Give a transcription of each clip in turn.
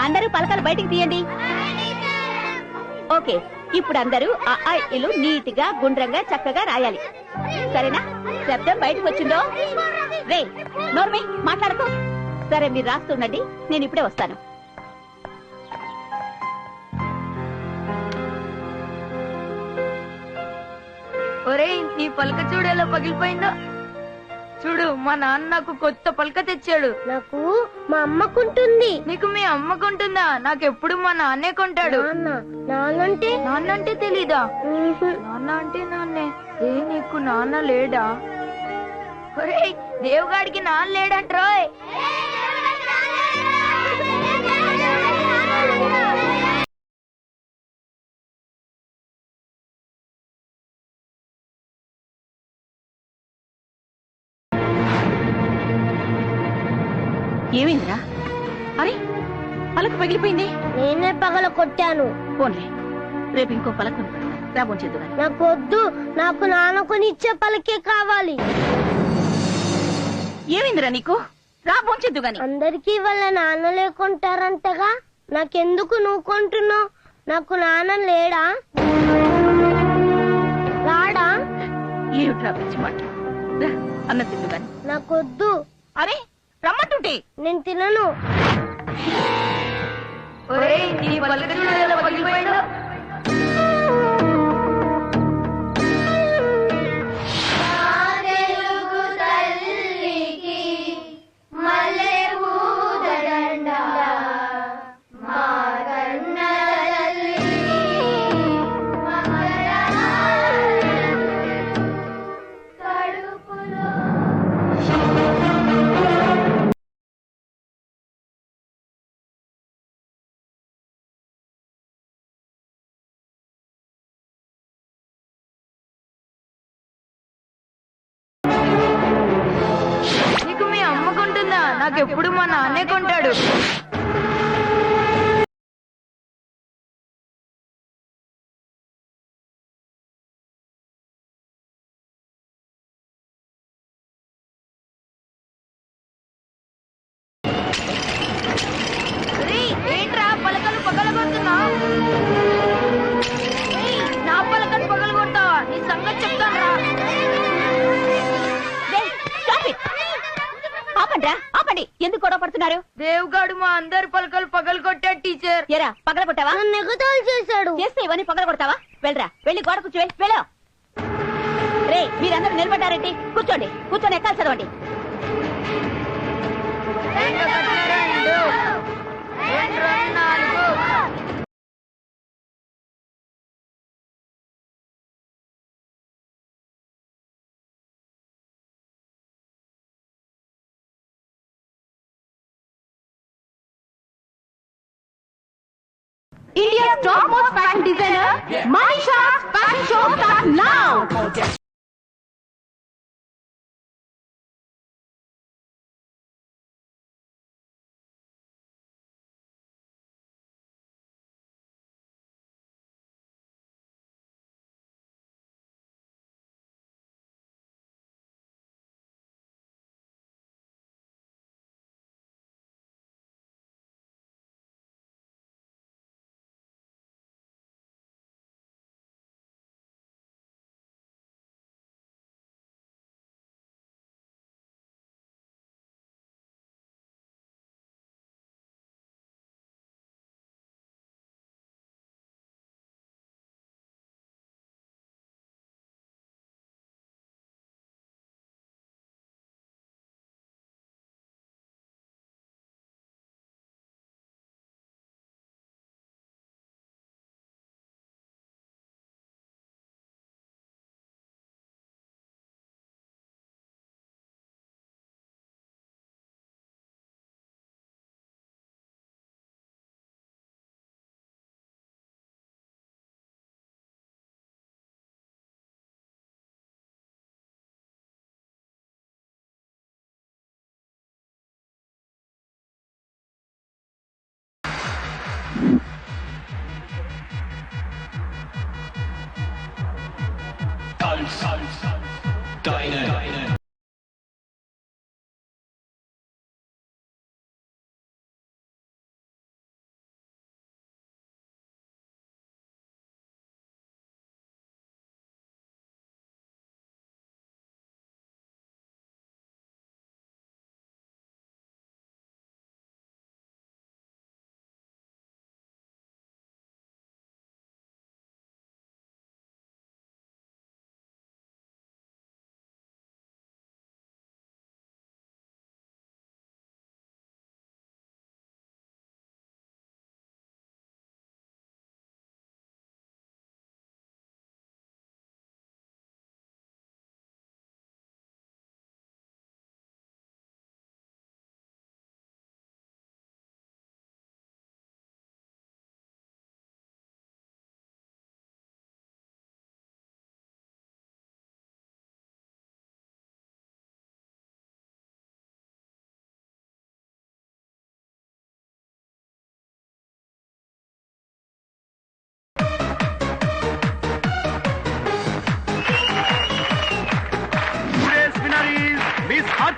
అందరూ పలకలు బయటికి తీయండి. ఓకే, ఇప్పుడు అందరూ ఆ ఇల్లు నీట్ గా గుండ్రంగా చక్కగా రాయాలి. సరేనా? శబ్దం బయటకు వచ్చిందో రే నోర్మి మాట్లాడకు. సరే, మీరు రాస్తుండండి, నేను ఇప్పుడే వస్తాను. ఒరే, నీ పలక చూడు ఎలా పగిలిపోయిందో. చూడు, మా నాన్న నాకు కొత్త పలక తెచ్చాడు. నాకు మా అమ్మకుంటుంది. నీకు మీ అమ్మకుంటుందా? నాకెప్పుడు మా నాన్నే కొంటాడు. నాన్నంటే తెలీదా? నాన్న అంటే నాన్నే. నీకు నాన్న లేడా? ఒరే, దేవుగాడికి నాన్న లేడంట్రోయ్. ఏమైందిరా? అరే, పలక పగిలిపోయింది. నేనే పగల కొట్టాను. పోన్లే, రేపు ఇంకో పలక రాబోంచేద్దు. నాకు వద్దు, నాకు నాన్న కొనిచ్చే పలకే కావాలి. ఏమైందిరా నీకు? రాబోంచేద్దు గాని. అందరికీ వాళ్ళ నాన్న లేకుంటారంటగా, నాకెందుకు నువ్వు కొంటున్నావు? నాకు నాన్న లేడా? రాడా? ఏమిట్రా పిచ్చి మాట. అన్న తిద్దు గాని. నాకొద్దు. అరే, రమ్మంటుంటే. నేను తినను. ఒరేయ్, నీ పలక చూడు ఎలా పగిలిపోయిందో. నీకు మీ అమ్మకుంటుందా? నాకెప్పుడు మా నాన్నే కొంటాడు. ఏంట్రా పలకలు పగలగొడుతున్నావు? నా పలకలు పగలగొడతావా? నీ సంగతి చెప్తాను రా. ఆపండి, ఎందుకు గొడవ పడుతున్నారు? దేవుగాడు మా అందరి పలకలు పగలగొట్టాడు టీచర్. ఎరా, పగల కొట్టావా? ఎగతాళి చేశాడు. చేస్తే ఇవన్నీ పగల కొడతావా? వెళ్ళరా, వెళ్ళి గోడ కూర్చో. వెళ్ళా రే, మీరందరూ నిలబడ్డారేంటి? కూర్చోండి, కూర్చొని ఎక్కాలి చదవండి. India's topmost fashion designer, Manisha's fashion show starts now.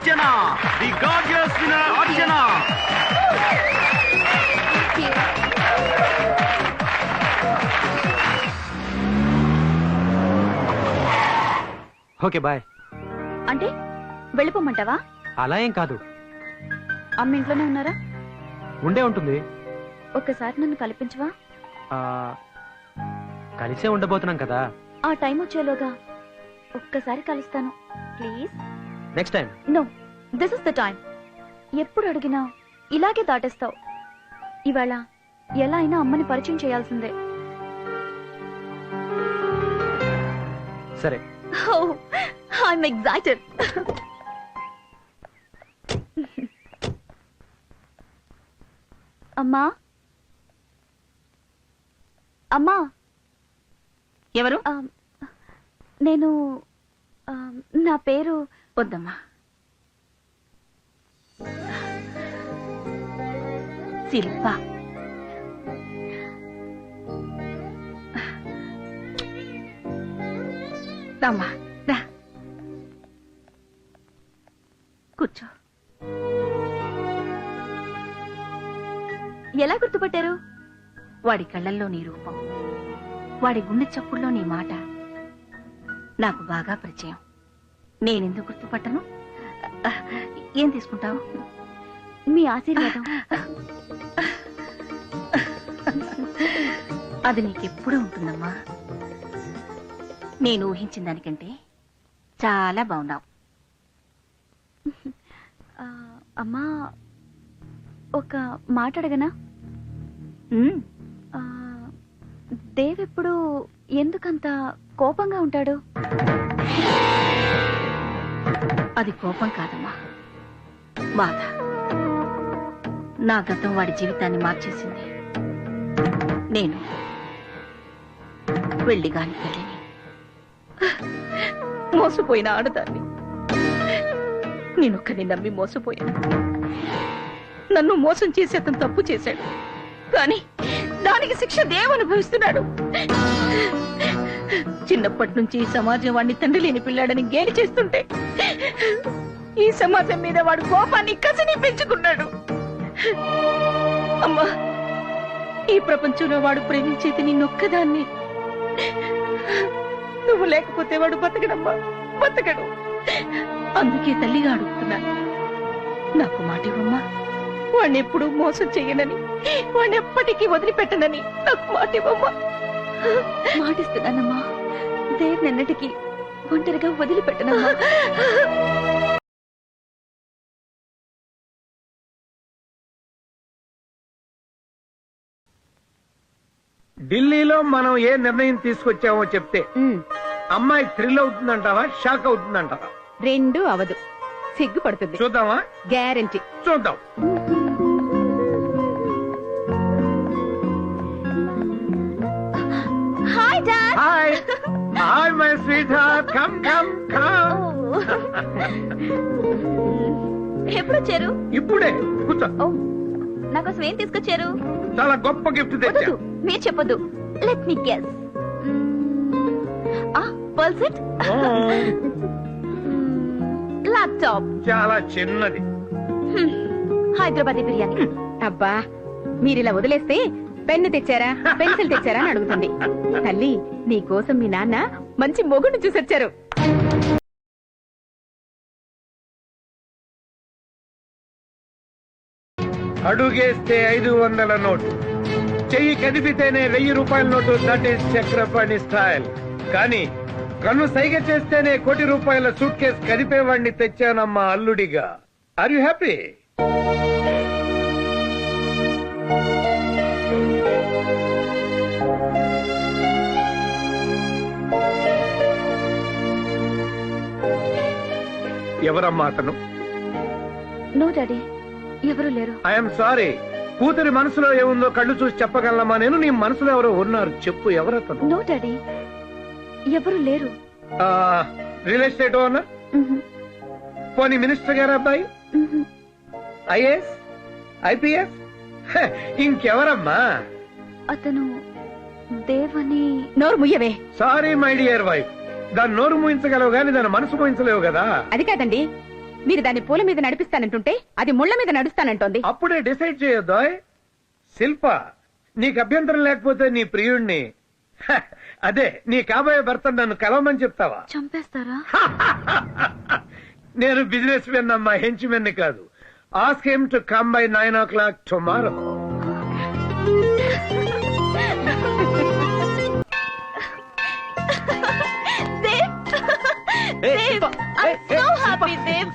Archana, the gorgeous winner Archana. Okay bye. అంటే వెళ్ళిపోమంటావా? అలా ఏం కాదు, అమ్మ ఇంట్లోనే ఉన్నారా? ఉండే ఉంటుంది. ఒక్కసారి నన్ను కల్పించవా? ఆ, కలిసే ఉండబోతున్నాం కదా. ఆ టైం వచ్చేలోగా ఒక్కసారి కలుస్తాను please. Next time. No, this is the time. ఎప్పుడు అడిగినా ఇలాగే దాటేస్తావు. ఇవాళ ఎలా అయినా అమ్మని పరిచయం చేయాల్సిందే. సరే. I'm excited. అమ్మా, అమ్మా. ఎవరు? నేను నా పేరు వద్దమ్మా. శిల్ప. రామ్మా, రా. కూర్చో. ఎలా గుర్తుపట్టారు? వాడి కళ్ళల్లో నీ రూపం, వాడి గుండె చప్పుల్లో నీ మాట నాకు బాగా పరిచయం. నేనెందుకు గుర్తుపట్టను? ఏం తీసుకుంటావు? మీ ఆశీర్వాదం. అది నీకెప్పుడూ ఉంటుందమ్మా. నేను ఊహించిన దానికంటే చాలా బాగున్నావు. అమ్మా, ఒక మాట అడగనా? దేవ్ ఎప్పుడు ఎందుకంత కోపంగా ఉంటాడు? అది కోపం కాదమ్మా, బాధ. నా గతం వాడి జీవితాన్ని మార్చేసింది. నేను వెళ్ళిగాని తల్లిని, మోసపోయిన ఆడదాన్ని. నేనొక్కని నమ్మి మోసపోయాను. నన్ను మోసం చేసి అతను తప్పు చేశాడు, కానీ దానికి శిక్ష దేవ్ అనుభవిస్తున్నాడు. చిన్నప్పటి నుంచి ఈ సమాజం వాడిని తండ్రి లేని పిల్లాడని గేలి చేస్తుంటే ఈ సమాజం మీద వాడు కోపాన్ని కసిని పెంచుకున్నాడు. అమ్మా, ఈ ప్రపంచంలో వాడు ప్రేమించేది నిన్నొక్కదాన్ని. నువ్వు లేకపోతే వాడు బతకడమ్మా, బతకడు. అందుకే తల్లిగా అడుగుతున్నాను, నాకు మాట ఇవ్వమ్మా. వాడిని ఎప్పుడూ మోసం చెయ్యనని, వాడిని ఎప్పటికీ వదిలిపెట్టనని నాకు మాట ఇవ్వమ్మా. మాటిస్తున్నానమ్మా, దేవ్ నిన్నటికి ఒంటరిగా వదిలిపెట్టనమ్మా. ఢిల్లీలో మనం ఏ నిర్ణయం తీసుకొచ్చామో చెప్తే అమ్మాయి థ్రిల్ అవుతుందంటావా, షాక్ అవుతుందంటావా? రెండు అవదు, సిగ్గుపడుతుంది. చూద్దామా? గ్యారంటీ. చూద్దాం. Hi dad. Hi hi my sweet heart, come come come. ఎప్పుడు వచ్చారు? ఇప్పుడే కూర్చో. నాకోసం ఏం తీసుకొచ్చారు? చాలా గొప్ప గిఫ్ట్ తెచ్చా. మీరు చెప్పొద్దు. Let me guess. Pearl set, laptop. చాలా చిన్నది. హైదరాబాదీ బిర్యానీ. అబ్బా, మీరిలా వదిలేస్తే పెన్ను తెచ్చారా, పెన్సిల్ తెచ్చారా అని అడుగుతుంది. తల్లి, నీ కోసం మీ నాన్న మంచి మొగుడిని చూసొచ్చారు. అడుగేస్తే 500 నోటు, చెయ్యి కదిపితేనే 1000 రూపాయల note. That is Chakrapani style. కానీ కన్ను సైగ చేస్తేనే 1 కోటి రూపాయల సూట్ కేసు కదిపేవాడిని తెచ్చానమ్మా అల్లుడిగా. Are you happy? ఎవరమ్మా అతను? నో డాడీ, ఎవరు లేరు. I'm sorry. కూతురి మనసులో ఏముందో కళ్ళు చూసి చెప్పగలమా నేను? నీ మనసులో ఎవరో ఉన్నారు, చెప్పు. ఎవరతను? నో డాడీ, ఎవరు లేరు. Real estate owner? పోనీ మినిస్టర్ గారు అబ్బాయి? IAS, IPS? ఇంకెవరమ్మా? అతను దేవని. నోరు ముయ్యవే. సారీ మై డియర్ వైఫ్, దాని నోరు మూయించగలవు గాని దాని మనసు మూయించలేవు కదా. అది కాదండి, మీరు దాన్ని పూల మీద నడిపిస్తానంటుంటే అది ముళ్ళ మీద నడుస్తానంటోంది. అప్పుడే డిసైడ్ చేయొద్దా? శిల్ప, నీకు అభ్యంతరం లేకపోతే నీ ప్రియుణ్ణి అదే నీ కాబోయే భర్త నన్ను కలవమని చెప్తావా? చంపేస్తారా? నేను బిజినెస్ మెన్ అమ్మా, హెంచ్ మెన్ కాదు. Ask him to come by 9 o'clock tomorrow.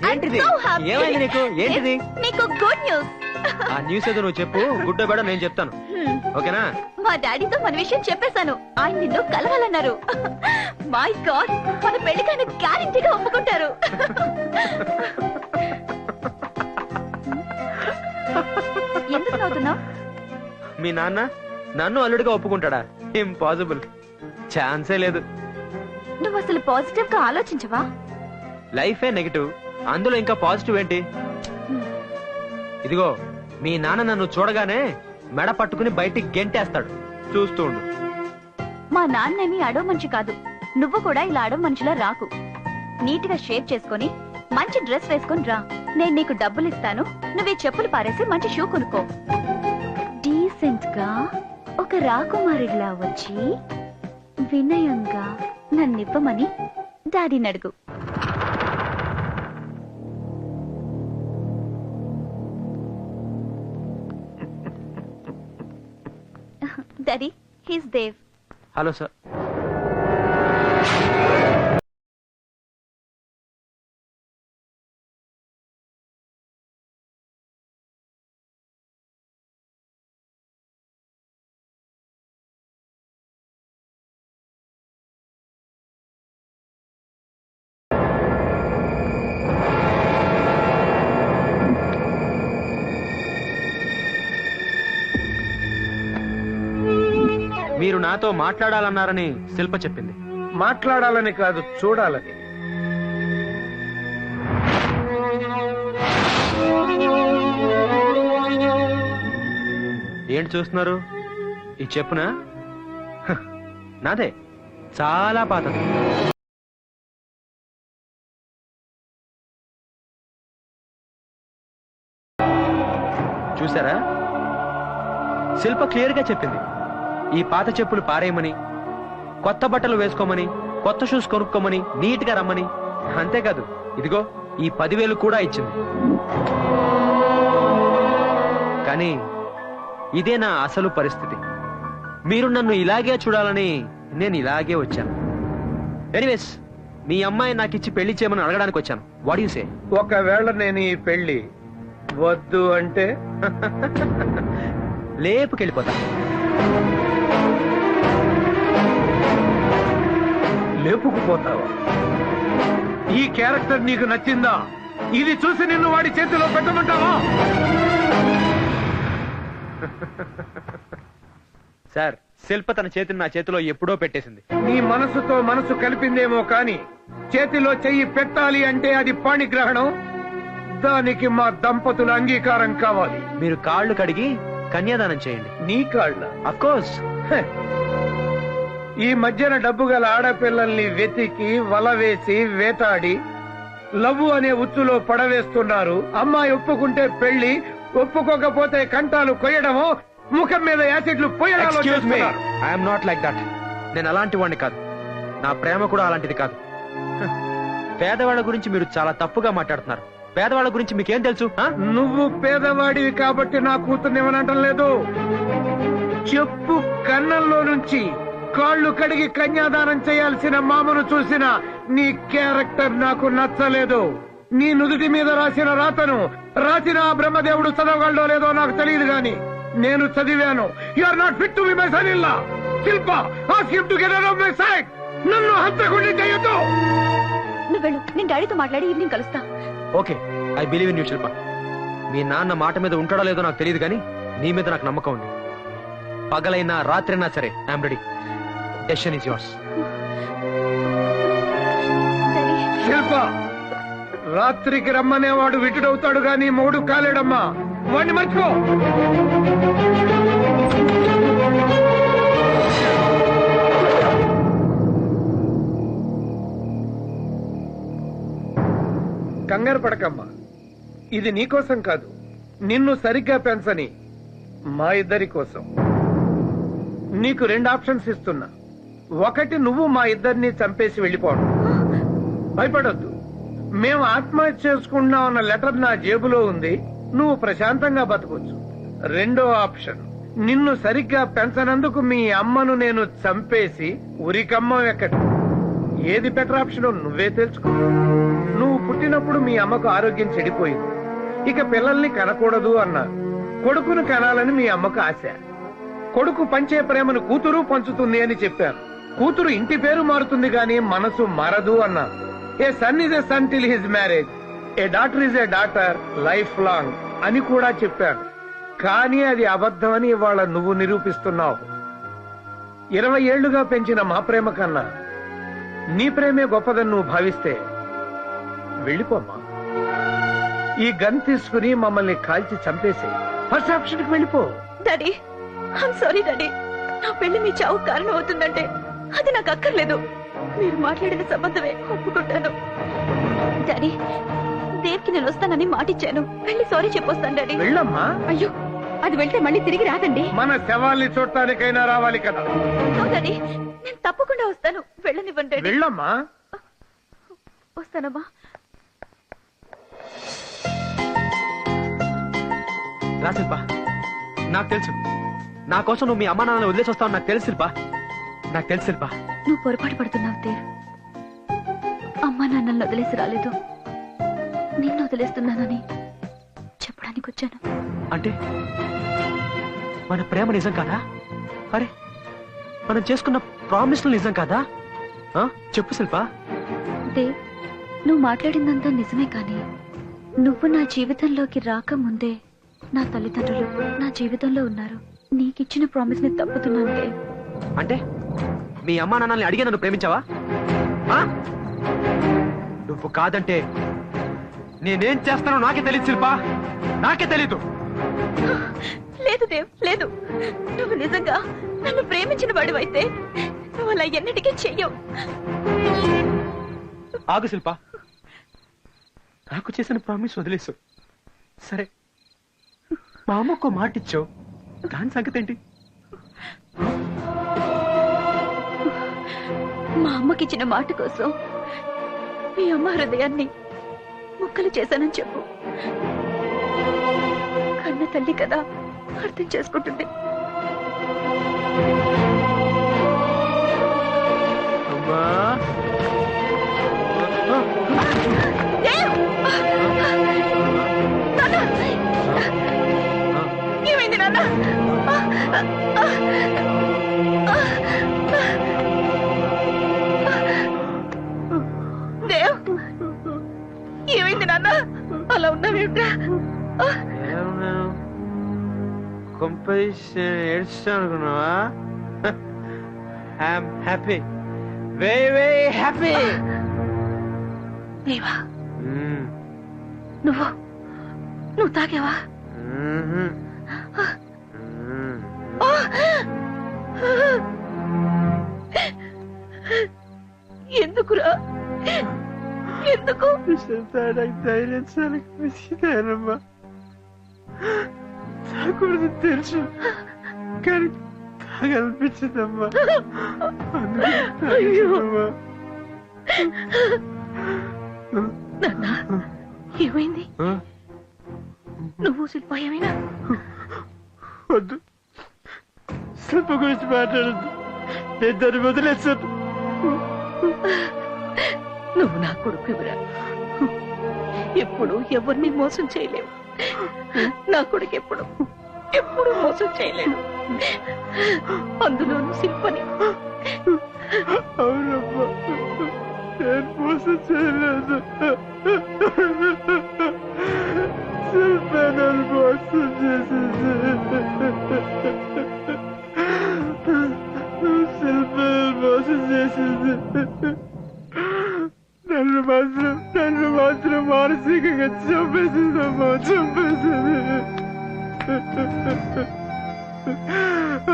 ఏంటిది? ఏమైంది నీకు? ఏంటిది? నీకు గుడ్ న్యూస్. ఆ న్యూస్ ఏదో నువ్వు చెప్పు, గుడ్డో కూడా నేను చెప్తాను. ఓకేనా? మా డాడీతో మన విషయం చెప్పేశాను. ఆయన నిన్ను కలవాలన్నారు. మై గాడ్, మన పెళ్లికైనా గ్యారెంటీగా ఒప్పుకుంటారు. ఎందుకు నవ్వుతున్నావు? మీ నాన్న నన్ను అల్లుడిగా ఒప్పుకుంటాడా? ఇంపాసిబుల్, ఛాన్సే లేదు. నువ్వు అసలు పాజిటివ్ గా ఆలోచించవా? లైఫే నెగటివ్, అందులో ఇంకా పాజిటివ్ ఏంటి? ఇదిగో, మీ నాన్న నన్ను చూడగానే మెడ పట్టుకుని బయటికి గెంటేస్తాడు. చూస్తూ ఉండు. మా నాన్నేమి అడో మనిషి కాదు. నువ్వు కూడా ఇలా అడో మనిషిలా రాకు. నీట్ గా షేప్ చేసుకుని మంచి డ్రెస్ వేసుకుని రా. నేను నీకు డబ్బులు ఇస్తాను. నువ్వు ఈ చెప్పులు పారేసి మంచి షూ కొనుక్కో. డీసెంట్ గా ఒక రాకుమారిలా వచ్చి వినయంగా నన్నివ్వమని డాడీని అడుగు. Daddy, he's Dev. Hello sir. మీరు నాతో మాట్లాడాలన్నారని శిల్ప చెప్పింది. మాట్లాడాలని కాదు, చూడాలని. ఏంటి చూస్తున్నారు? ఈ చెప్పునా? హ, నాదే, చాలా పాతది. చూసారా? శిల్ప క్లియర్ గా చెప్పింది. ఈ పాత చెప్పులు పారేయమని, కొత్త బట్టలు వేసుకోమని, కొత్త షూస్ కొనుక్కోమని, నీట్ గా రమ్మని. అంతేకాదు, ఇదిగో ఈ 10,000 కూడా ఇచ్చింది. కానీ ఇదే నా అసలు పరిస్థితి. మీరు నన్ను ఇలాగే చూడాలని నేను ఇలాగే వచ్చాను. ఎనీవేస్, మీ అమ్మాయి నాకు ఇచ్చి పెళ్లి చేయమని అడగడానికి వచ్చాను. What you say? ఒకవేళ నేను ఈ పెళ్లి వద్దు అంటే లేపుకెళ్ళిపోతా. లేపుకుపోతావా? ఈ క్యారెక్టర్ నీకు నచ్చిందా? ఇది చూసి నిన్ను వాడి చేతిలో పెట్టమంటావా? సార్, శిల్ప తన చేతిని నా చేతిలో ఎప్పుడో పెట్టేసింది. నీ మనసుతో మనసు కలిపిందేమో కాని చేతిలో చెయ్యి పెట్టాలి అంటే అది పాణిగ్రహణం. దానికి మా దంపతుల అంగీకారం కావాలి. మీరు కాళ్ళు కడిగి కన్యాదానం చేయండి. నీ కాళ్ళ? Of course. ఈ మధ్యన డబ్బు గల ఆడపిల్లల్ని వెతికి వల వేసి వేటాడి లవ్వు అనే ఉచ్చులో పడవేస్తున్నారు. అమ్మాయి ఒప్పుకుంటే పెళ్లి, ఒప్పుకోకపోతే కంటాలు కొయ్యడమో, ముఖం మీద యాసిడ్లు పోయడాలో చేస్తున్నారు. I'm not like that. నేను అలాంటి వాడిని కాదు. నా ప్రేమ కూడా అలాంటిది కాదు. పేదవాళ్ళ గురించి మీరు చాలా తప్పుగా మాట్లాడుతున్నారు. పేదవాళ్ళ గురించి మీకేం తెలుసు? నువ్వు పేదవాడివి కాబట్టి నా కూతుర్నివ్వనంటం లేదు. చెప్పు కన్నంలో నుంచి కాళ్ళు కడిగి కన్యాదానం చేయాల్సిన మామను చూసిన నీ క్యారెక్టర్ నాకు నచ్చలేదు. నీ నుదుటి మీద రాసిన రాతను రాసిన ఆ బ్రహ్మదేవుడు చదవగలడో లేదో నాకు తెలియదు గాని నేను చదివాను. You are not fit to be my son in law. Shilpa, ask him to get out of my sight. నన్ను హంతకుండా చేయొద్దు. నువ్వు వెళ్ళు, నేను డాడీతో మాట్లాడి ఈవినింగ్ కలుస్తా. Okay, I believe in you Shilpa. మీ నాన్న మాట మీద ఉంటాడో లేదో నాకు తెలియదు కానీ నీ మీద నాకు నమ్మకం ఉంది. పగలైనా రాత్రైనా సరే I'm ready. Decision is yours. Shilpa, రాత్రికి రమ్మనేవాడు విటుడవుతాడు గాని మూడు కాలేడమ్మా. వాడిని మర్చిపో. కంగారు పడకమ్మా. ఇది నీకోసం కాదు, నిన్ను సరిగ్గా పెంచని మా ఇద్దరి కోసం. నీకు 2 ఆప్షన్స్ ఇస్తున్నా. ఒకటి, నువ్వు మా ఇద్దరిని చంపేసి వెళ్ళిపోవడం. భయపడొద్దు, మేము ఆత్మహత్య చేసుకున్నాం అన్న లెటర్ నా జేబులో ఉంది, నువ్వు ప్రశాంతంగా బతకొచ్చు. 2వ ఆప్షన్, నిన్ను సరిగ్గా పెంచనందుకు మీ అమ్మను నేను చంపేసి ఉరికమ్మం ఎక్కడి. ఏది బెటర్ ఆప్షన్ నువ్వే తెలుసుకో. నువ్వు పుట్టినప్పుడు మీ అమ్మకు ఆరోగ్యం చెడిపోయింది, ఇక పిల్లల్ని కనకూడదు అన్నారు. కొడుకును కనాలని మీ అమ్మకు ఆశ. కొడుకు పంచే ప్రేమను కూతురు పంచుతుంది అని చెప్పాను. కూతురు ఇంటి పేరు మారుతుంది గాని మనసు మారదు అన్నారు. A son is a son till his marriage, a daughter is a daughter life long అని కూడా చెప్పాను. కానీ అది అబద్ధమని ఇవాళ నువ్వు నిరూపిస్తున్నావు. 20 ఏళ్లుగా పెంచిన మా ప్రేమ కన్నా నీ ప్రేమే గొప్పదని నువ్వు భావిస్తే వెళ్ళిపోమ్మా. ఈ గన్ తీసుకుని మమ్మల్ని కాల్చి చంపేసి ఫస్ట్ ఆప్షన్ కి వెళ్ళిపో. Daddy, I'm sorry daddy. నా పెళ్లి మీ చావు కారణం అవుతుందంటే అది నాకు అక్కర్లేదు. మీరు మాట్లాడిన సంబంధమే ఒప్పుకుంటాను. డాడీ, దేవ్కి నేను వస్తానని మాటిచ్చాను. వెళ్ళి సారీ చెప్పొస్తాను డాడీ. వెళ్ళమ్మా. అయ్యో, అది వెళ్తే మళ్ళీ తిరిగి రాదండి. మన శవాల్ని చూడటానికైనా రావాలి కదా. డాడీ, నేను తప్పకుండా వస్తాను. వెళ్ళనివ్వండి డాడీ. వెళ్ళమ్మా. వస్తానమ్మా. రా శిల్ప, నాకు తెలుసు నా కోసం నువ్వు మీ అమ్మా నాన్నని వదిలేసి వస్తావు. నాకు తెలుసు శిల్ప, నాకు తెలుసు శిల్ప. నువ్వు పొరపాటు పడుతున్నావు దేవ్. అమ్మా నాన్నల్ని వదిలేసి రాలేదు, నిన్ను వదిలేస్తున్నానని చెప్పడానికి వచ్చాను. అంటే మన ప్రేమ నిజం కాదా? అరే, మనం చేసుకున్న ప్రామిస్లు నిజం కాదా? చెప్పు శిల్ప. దేవ్, నువ్వు మాట్లాడిందంతా నిజమే, కానీ నువ్వు నా జీవితంలోకి రాకముందే నా తల్లిదండ్రులు నా జీవితంలో ఉన్నారు. నీకిచ్చిన ప్రామిస్ ని తప్పుతున్నాను దేవ్. అంటే మీ అమ్మా నాన్నల్ని అడిగి నన్ను ప్రేమించావా? నువ్వు కాదంటే నేనేం చేస్తానో నాకే తెలియదు శిల్ప, నాకే తెలీదు. లేదు దేవ్, లేదు. నువ్వు నిజంగా నన్ను ప్రేమించిన వాడివైతే నువ్వు అలా ఎన్నటికీ చెయ్యవు. ఆగు శిల్ప, నాకు చేసిన ప్రామిస్ వదిలేసు. సరే, మా అమ్మకు మాట ఇచ్చావు, దాని సంగతి ఏంటి? మా అమ్మకిచ్చిన మాట కోసం మీ అమ్మ హృదయాన్ని ముక్కలు చేశానని చెప్పు. కన్న తల్లి కదా, అర్థం చేసుకుంటుంది. అమ్మా, ఏమైంది నాన్న? దేవ్, ఏమైంది నాన్న? అలా ఉన్నావేమిట్రా? ఏడుస్తా అనుకున్నావా? I'm happy, very very happy. దేవా, నువ్వు తాగావా? ఎందుకురా? ఎందుకు? ధైర్యం చాలమ్మా, తాగకూడదు తెలుసు, కానీ తాగనిపించిందమ్మా. నాన్న, ఏమైంది? నువ్వు శిల్ప ఏమైనా? వద్దు, శిల్ప గురించి మాట్లాడద్దు, నేను దాన్ని వదిలేస్తాను. నువ్వు నా కొడుకురా, ఎప్పుడు ఎవరిని మోసం చేయలేవు. నా కొడుకు ఎప్పుడు మోసం చేయలేడు, అందులోనూ శిల్పని. అవునమ్మా, నేను మోసం చేయలేదు. శిల్ప నన్ను మోసం చేసింది. శిల్ప మోసం చేసింది. నన్ను మాత్రం మానసికంగా చంపేసిందమ్మా, చంపేసింది.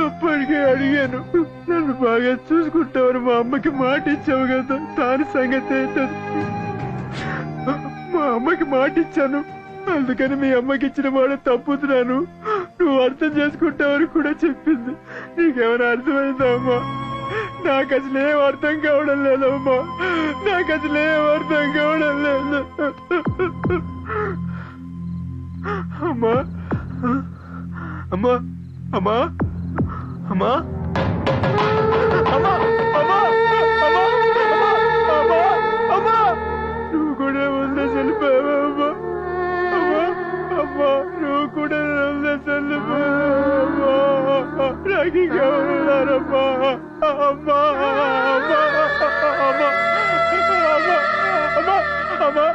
అప్పటికే అడిగాను, నన్ను బాగా చూసుకుంటావని మా అమ్మకి మాట ఇచ్చావు కదా, దాని సంగతి ఏంటో. మా అమ్మకి మాట ఇచ్చాను, అందుకని మీ అమ్మకి ఇచ్చిన మాట తప్పుతున్నాను, నువ్వు అర్థం చేసుకుంటావని కూడా చెప్పింది. నీకేమైనా అర్థమైందా అమ్మా? నాకు అసలు ఏం అర్థం కావడం లేదమ్మా, నాకు అసలు ఏం అర్థం కావడం లేదు. అమ్మా అమ్మా అమ్మా అమ్మా అమ్మా అమ్మా అమ్మా అమ్మా అమ్మా నువ్వు కూడా వదిలేసి వెళ్ళిపోయావా అమ్మా? అమ్మా అమ్మా నువ్వు కూడా వదిలేసి వెళ్ళిపోయావా? నాకు ఇంకెవరున్నారమ్మా? అమ్మా అమ్మా అమ్మా అమ్మా అమ్మా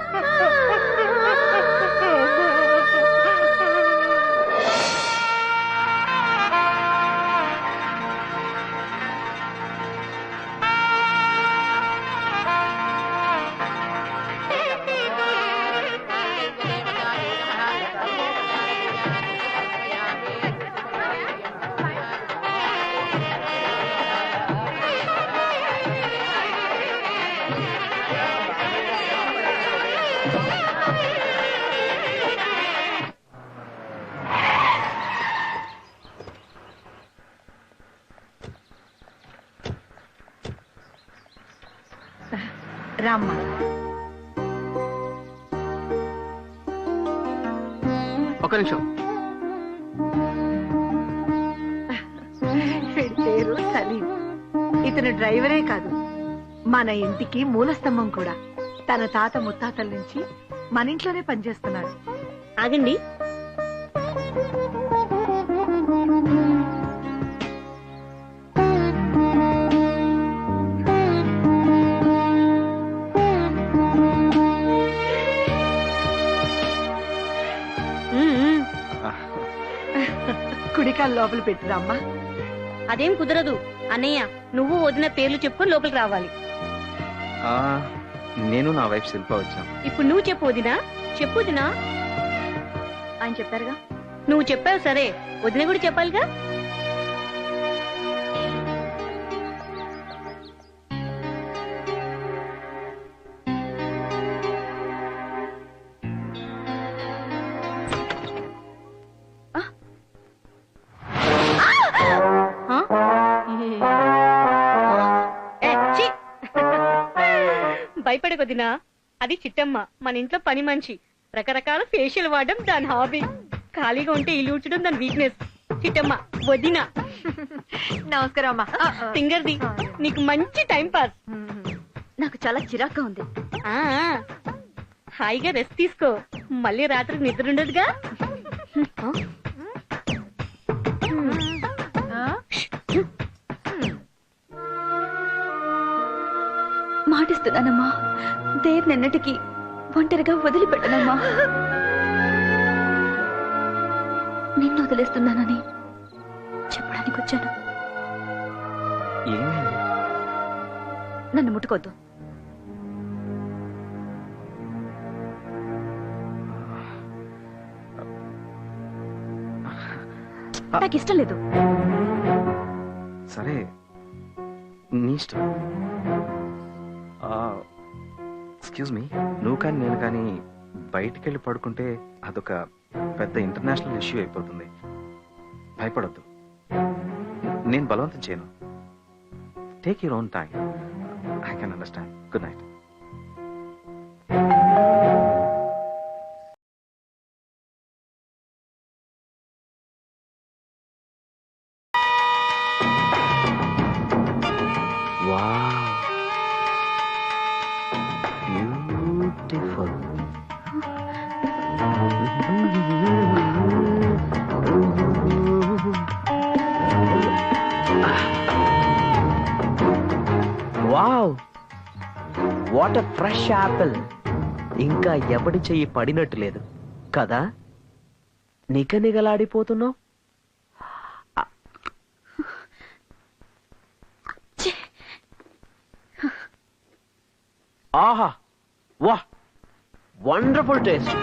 రామ్మా. ఒక నిమిషం. వీడి పేరు సలీం. ఇతను డ్రైవరే కాదు, మన ఇంటికి మూలస్తంభం కూడా. తన తాత ముత్తాతల నుంచి మన ఇంట్లోనే పనిచేస్తున్నాడు. ఆగండి, కుడికాలు లోపల పెట్టిరామ్మా. అదేం కుదరదు అన్నయ్య, నువ్వు వదిన పేర్లు చెప్పుకొని లోపలికి రావాలి. నేను నా వైఫ్ శిల్ప వచ్చాను. ఇప్పుడు నువ్వు చెప్పు వదినా, చెప్పు వదినా. ఆయన చెప్పారుగా. నువ్వు చెప్పావు సరే, వదిన కూడా చెప్పాలిగా. భయపడకొదినా, అది చిట్టమ్మ, మన ఇంట్లో పని మనిషి. రకరకాల ఫేషియల్ వాడడం దాని హాబీ. ఖాళీగా ఉంటే ఇల్లు ఊడ్చడం దాని వీక్నెస్. చిట్టమ్మ వదినా. నమస్కారం అమ్మా. సింగర్ది, నీకు మంచి టైం పాస్. నాకు చాలా చిరాగ్గా ఉంది. ఆ హాయిగా రెస్ట్ తీసుకో, మళ్ళీ రాత్రి నిద్ర ఉండదుగా. మాటిస్తున్నానమ్మా, దేవ్ నిన్నటికి ఒంటరిగా వదిలిపెట్టనమ్మా. నిన్ను వదిలేస్తున్నానని చెప్పడానికి వచ్చాను. ఏమైంది? నన్ను ముట్టుకోద్దు. నాకు ఇష్టం లేదు. సరే నీ ఇష్టం. ఎక్స్క్యూజ్ మీ, నువ్వు కానీ నేను కానీ బయటికి వెళ్ళి పడుకుంటే అదొక పెద్ద ఇంటర్నేషనల్ ఇష్యూ అయిపోతుంది. భయపడద్దు, నేను బలవంతం చేయను. Take your own time, I can understand. Good night. Beautiful. Wow, what a fresh apple. ఇంకా ఎవడి చెయ్యి పడినట్టు లేదు కదా, నిగనిగలాడిపోతున్నావు. ఆహా, వా, wonderful taste.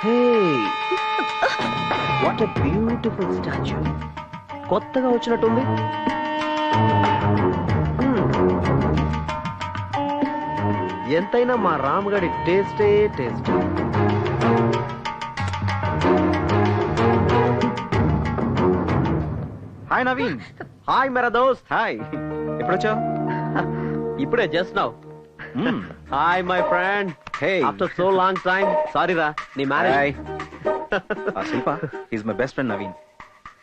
Hey, what a beautiful statue. కొత్తగా వచ్చినట్టుంది. ఎంతైనా మా రామ్గడి టేస్టే టేస్ట్. హాయ్ నవీన్. హాయ్ మేరా దోస్త్. హాయ్. ఎప్పుడు వచ్చావు? ఇప్పుడే just now. Hi my friend. Hey. After so long time. Sorry రా, నీ marriage. Shilpa is my best friend Naveen.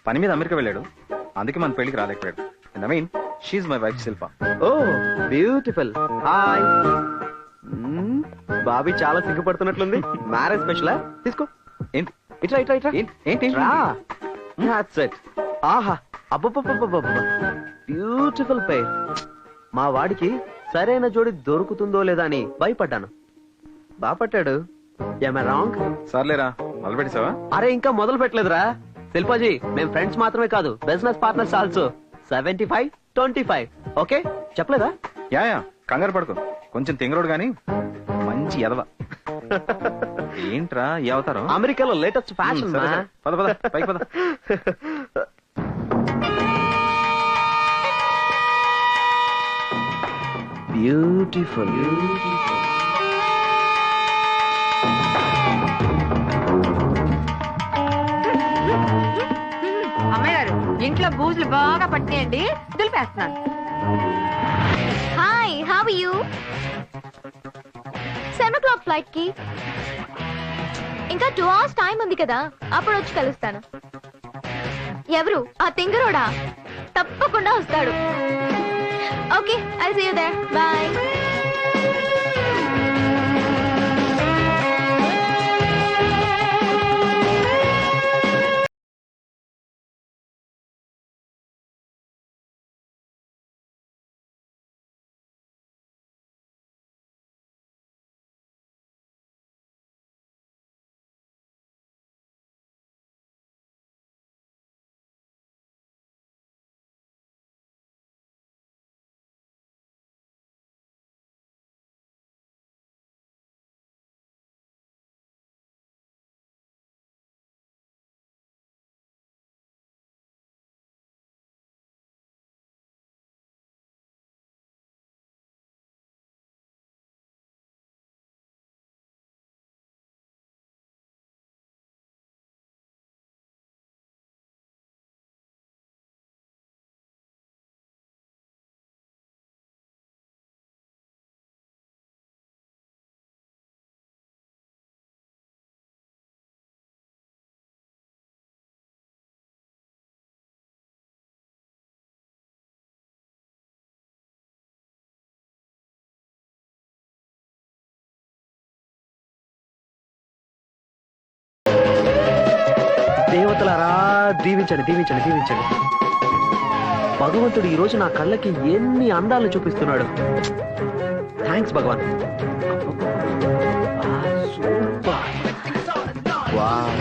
పని మీద అమెరికా వెళ్ళాడు, అందుకే మన పెళ్లికి రాలేకపోయాడు. Naveen, she's my wife Shilpa. Oh beautiful. Hi. Bobby చాలా సిగ్గుపడుతున్నట్లుంది. మ్యారేజ్ స్పెషలా? తీసుకో. ఏంటి ఇట్రా ఇట్రా ఇట్రా. ఏంటి రా. That's it. ఆహా, అబ్బబ్బబ్బబ్బబ్బ, బ్యూటిఫుల్ పేర్. మా వాడికి సరైన జోడి దొరుకుతుందో లేదా అని భయపడ్డాను. బాపట్టాడు. ఏమై రాంగ్? సర్లేరా, మొదలు పెట్టేసావా? అరే ఇంకా మొదలు పెట్టలేదురా శిల్పాజీ. మేము ఫ్రెండ్స్ మాత్రమే కాదు, బిజినెస్ పార్ట్నర్స్ ఆల్సో. 75-25. ఓకే చెప్పలేదా? యా కంగారు పడుకో, కొంచెం తింగరోడు గాని మంచి ఎదవ. ఏంట్రా ఈ అవతారం? అమెరికాలో లేటెస్ట్ ఫ్యాషన్. సరే, సరే. పద పద పైకి పద. బ్యూటిఫుల్. అమ్మాయి గారు, ఇంట్లో బూజులు బాగా పట్టినాయండి, దులిపేస్తున్నాను. Hi, how are you? 7 o'clock flight కి ఇంకా 2 hours టైం ఉంది కదా, అప్పుడు వచ్చి కలుస్తాను. ఎవరు ఆ తింగరోడా? తప్పకుండా వస్తాడు. Okay, I see you there. Bye. దేవతలారా, దీవించండి దీవించండి దీవించండి. భగవంతుడు ఈ రోజు నా కళ్ళకి ఎన్ని అందాలను చూపిస్తున్నాడు. థ్యాంక్స్ భగవాన్. వావ్.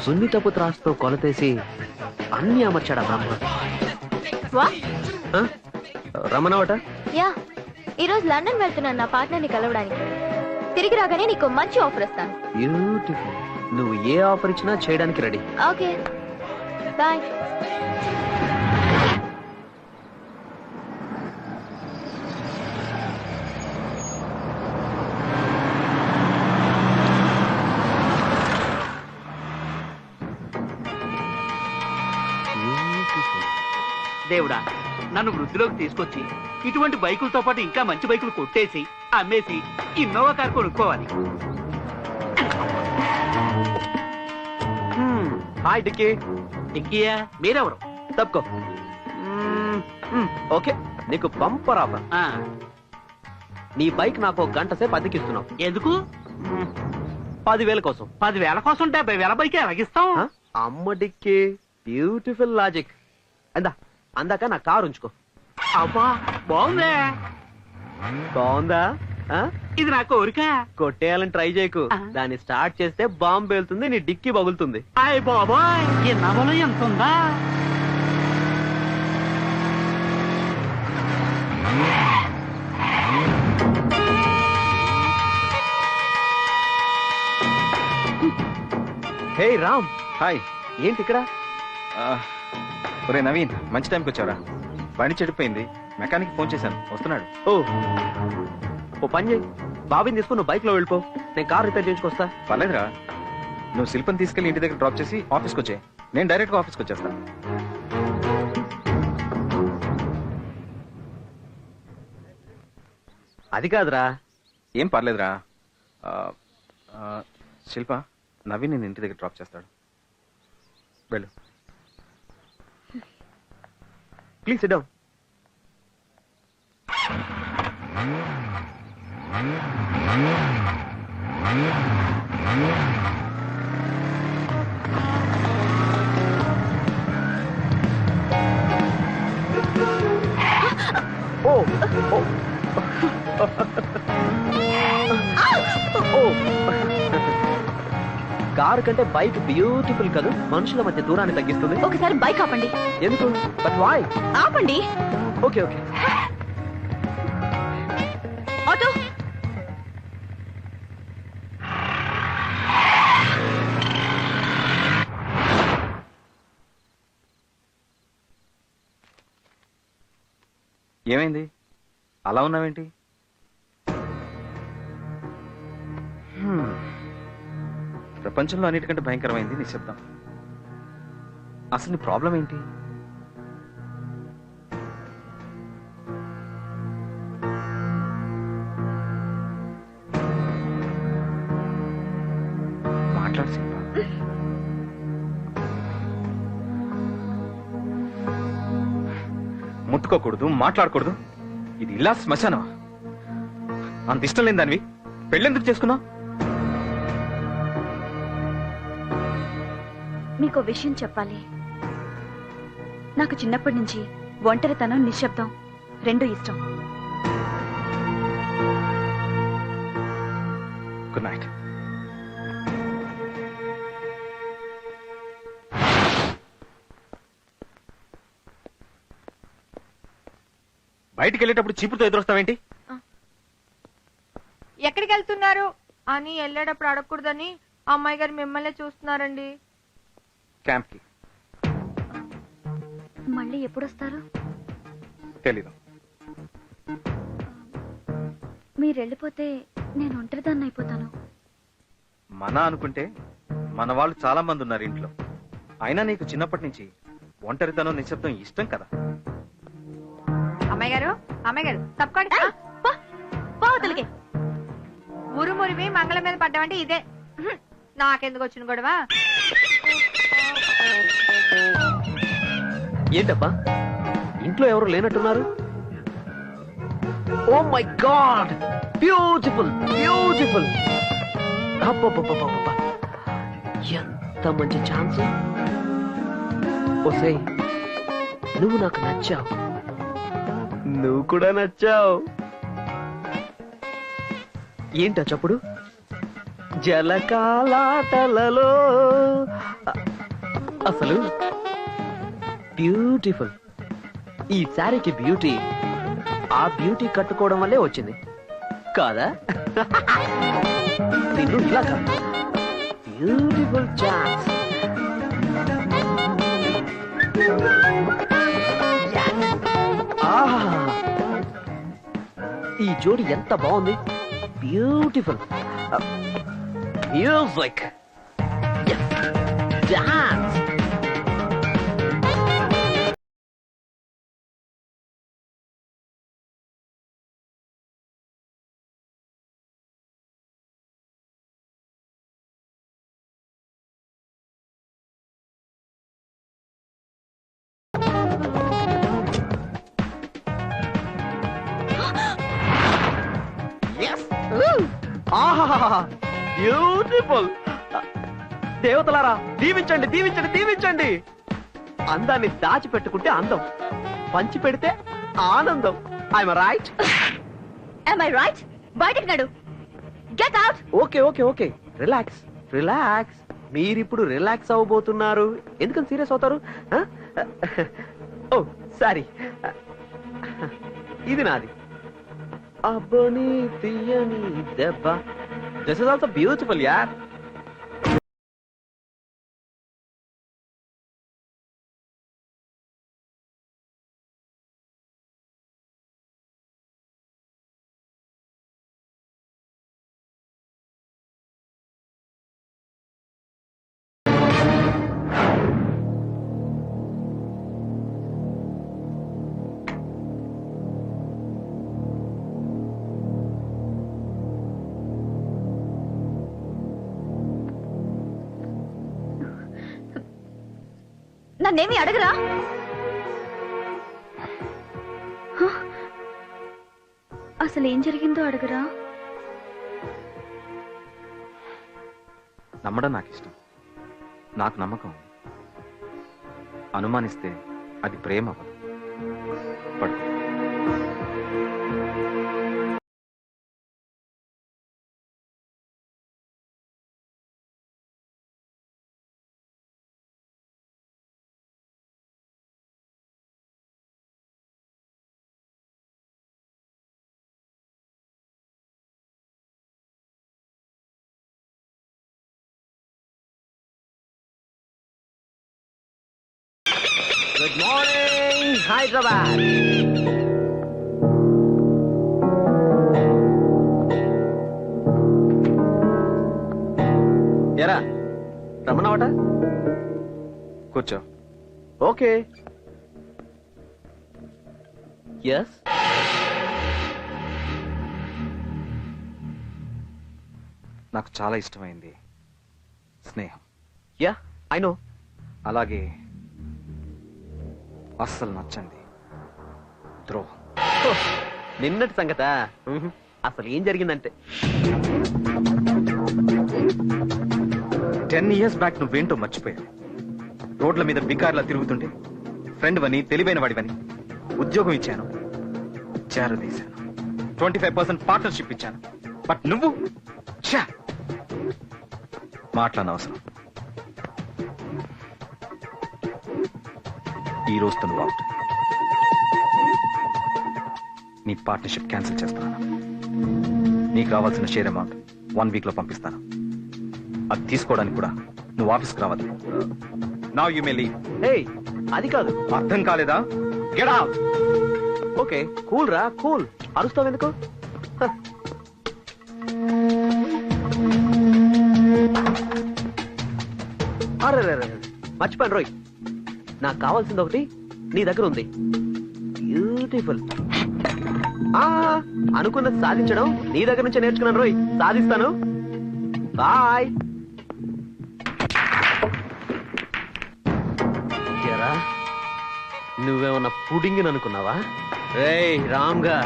సున్నితపు త్రాసుతో కొలతేసి అన్ని అమర్చాడా బ్రహ్మ. ఆ? రమణవట. యా, ఈరోజు లండన్ వెళ్తున్నాను నా పార్ట్నర్ ని కలవడానికి. తిరిగి రాగానే నీకు మంచి ఆఫర్ ఇస్తాను. బ్యూటిఫుల్. నువ్వు ఏ ఆఫర్ ఇచ్చినా చేయడానికి రెడీ. Okay, bye. దేవుడా, నన్ను వృద్ధిలోకి తీసుకొచ్చి ఇటువంటి బైకులతో పాటు ఇంకా మంచి బైకులు కొట్టేసి అమ్మేసి ఇన్నోవా కార్ కొనుక్కోవాలి. హాయ్ డిక్కీ. డిక్కీయా? మీరెవరు? తప్పుకో. ఓకే, నీకు బంపర్ ఆఫర్. ఆ, నీ బైక్ నాకు 1 గంట సేపు అద్దెకిస్తున్నావు. ఎందుకు? 10,000 కోసం. 10,000 కోసం 70,000 బైకే ఎలాగిస్తాం? అమ్మ డిక్కీ, బ్యూటిఫుల్ లాజిక్. అందాక నా కారు ఉంచుకో. అబ్బా, బాగుందే. బాగుందా? ఇది నా కోరిక. కొట్టేయాలని ట్రై చేయకు. దాన్ని స్టార్ట్ చేస్తే బాంబు వెళ్తుంది, నీ డిక్కీ పగులుతుంది. అయ్య బాబాయ్, ఈ నవలో ఎంత ఉందా? హే రామ్. హాయ్. ఏంటి ఇక్కడ? ఒరే నవీన్, మంచి టైంకి వచ్చావరా. బండి చెడిపోయింది, మెకానిక్ ఫోన్ చేశాను, వస్తున్నాడు. ఓ పని చేయి, బాబీని తీసుకుని నువ్వు బైక్ లో వెళ్ళిపో, నేను కార్ రిపేర్ చేయించుకొస్తా. పర్లేదురా, నువ్వు శిల్పని తీసుకెళ్లి ఇంటి దగ్గర డ్రాప్ చేసి ఆఫీస్కి వచ్చే, నేను డైరెక్ట్ గా ఆఫీస్కి వచ్చేస్తాను. అది కాదురా. ఏం పర్లేదురా. శిల్ప, నవీన్ నేను ఇంటి దగ్గర డ్రాప్ చేస్తాడు, వెళ్ళు. Please sit down. కారు కంటే బైక్ బ్యూటిఫుల్ కదా, మనుషుల మధ్య దూరాన్ని తగ్గిస్తుంది. ఒకసారి బైక్ ఆపండి. ఎందుకు? But why? ఆపండి. Okay okay. ఆటో. ఏమైంది, అలా ఉన్నావేంటి? ప్రపంచంలో అన్నిటికంటే భయంకరమైంది నిశ్శబ్దం. అసలు నీ ప్రాబ్లం ఏంటి? మాట్లాడు శిల్ప. ముట్టుకోకూడదు, మాట్లాడకూడదు, ఇది ఇలా శ్మశానమా? అంత ఇష్టం లేని దానివి పెళ్ళెందుకు చేసుకున్నావు? మీకు విషయం చెప్పాలి. నాకు చిన్నప్పటి నుంచి ఒంటరితనం, నిశ్శబ్దం రెండు ఇష్టం. Good night. బయటికి వెళ్ళేటప్పుడు చీపుతో ఎదురొస్తావేంటి? ఎక్కడికి వెళ్తున్నారు అని వెళ్ళేటప్పుడు అడగకూడదని అమ్మాయి గారు మిమ్మల్ని చూస్తున్నారండి. క్యాంప్ కి. మళ్ళీ ఎప్పుడొస్తారు? తెలీదు. మీరు వెళ్ళిపోతే నేను ఒంటరిదాన్ని అయిపోతాను. మన అనుకుంటే మన వాళ్ళు చాలా మంది ఉన్నారు ఇంట్లో. అయినా నీకు చిన్నప్పటి నుంచి ఒంటరితనం, నిశ్శబ్దం ఇష్టం కదా. అమ్మాయి గారు తప్పకండి. ఊరు మురివి మంగళం మీద పడ్డామంటే ఇదే. నాకెందుకు వచ్చిన గొడవ? ఏంటబ్బా, ఇంట్లో ఎవరు లేనట్టున్నారు? Oh my God, beautiful beautiful. ఎంత మంచి ఛాన్స్. ఓసే, నువ్వు నాకు నచ్చావు, నువ్వు కూడా నచ్చావు. ఏంటా చప్పుడు? జలకాలాటలలో. అసలు బ్యూటిఫుల్. ఈ శారీకి బ్యూటీ ఆ బ్యూటీ కట్టుకోవడం వల్లే వచ్చింది కాదా? నిన్ను ఇలా కాదు, బ్యూటిఫుల్ ఛాన్స్. ఈ జోడి ఎంత బాగుంది, బ్యూటిఫుల్. Music, dance. బ్యూటిఫుల్. దేవతలారా, దీవించండి దీవించండి దీవించండి. అందాన్ని దాచిపెట్టుకుంటే అందం, పంచి పెడితే ఆనందం. I'm right? Am I right? బయటికి నడు. Get out. Okay okay okay, relax relax. మీరిప్పుడు రిలాక్స్ అవ్వబోతున్నారు. ఎందుకని సీరియస్ అవుతారు? ఓ సారీ, ఇది నాది. అబ్బని తీయని దెబ్బ. దిస్ ఇస్ ఆల్సో బ్యూటిఫుల్ యార్. నన్నేమి అడగరా? అసలు ఏం జరిగిందో అడగరా? నమ్మడం నాకు ఇష్టం, నాకు నమ్మకం. అనుమానిస్తే అది ప్రేమ అవ్వదు. పడుకో. Good morning Hyderabad. ఎరా రమ్మన్నావట? కూర్చో. ఓకే. ఎస్. నాకు చాలా ఇష్టమైంది స్నేహం. Yeah I know. అలాగే అస్సలు నచ్చండి ద్రోహం. నిన్నటి సంగత. అసలు ఏం జరిగిందంటే 10 years బ్యాక్ నువ్వేంటో మర్చిపోయావు. రోడ్ల మీద బికార్లా తిరుగుతుంటే ఫ్రెండ్ వని, తెలివైన వాడివని ఉద్యోగం ఇచ్చాను, చేరదీశాను, 25% పార్ట్నర్షిప్ ఇచ్చాను. బట్ నువ్వు మాట్లాడనవసరం. ఈ రోజుతో నువ్వు అవుట్. నీ పార్ట్నర్షిప్ క్యాన్సిల్ చేస్తున్నాను. నీకు రావాల్సిన షేర్ అమౌంట్ 1 week లో పంపిస్తాను. అది తీసుకోవడానికి కూడా నువ్వు ఆఫీస్కి రావాలి. Now you may leave. ఏయ్ అది కాదు. అర్థం కాలేదా? Get out. ఓకే కూల్ రా కూల్. అరుస్తావు ఎందుకు? అరే మర్చిపోయాను రోయ్. నాకు కావాల్సింది ఒకటి నీ దగ్గర ఉంది. బ్యూటిఫుల్. అనుకున్నది సాధించడం నీ దగ్గర నుంచే నేర్చుకున్నాను రోయ్. సాధిస్తాను. బాయ్. నువ్వేమన్నా పుడింగ్ అనుకున్నావా? రేయ్ రామ్గా,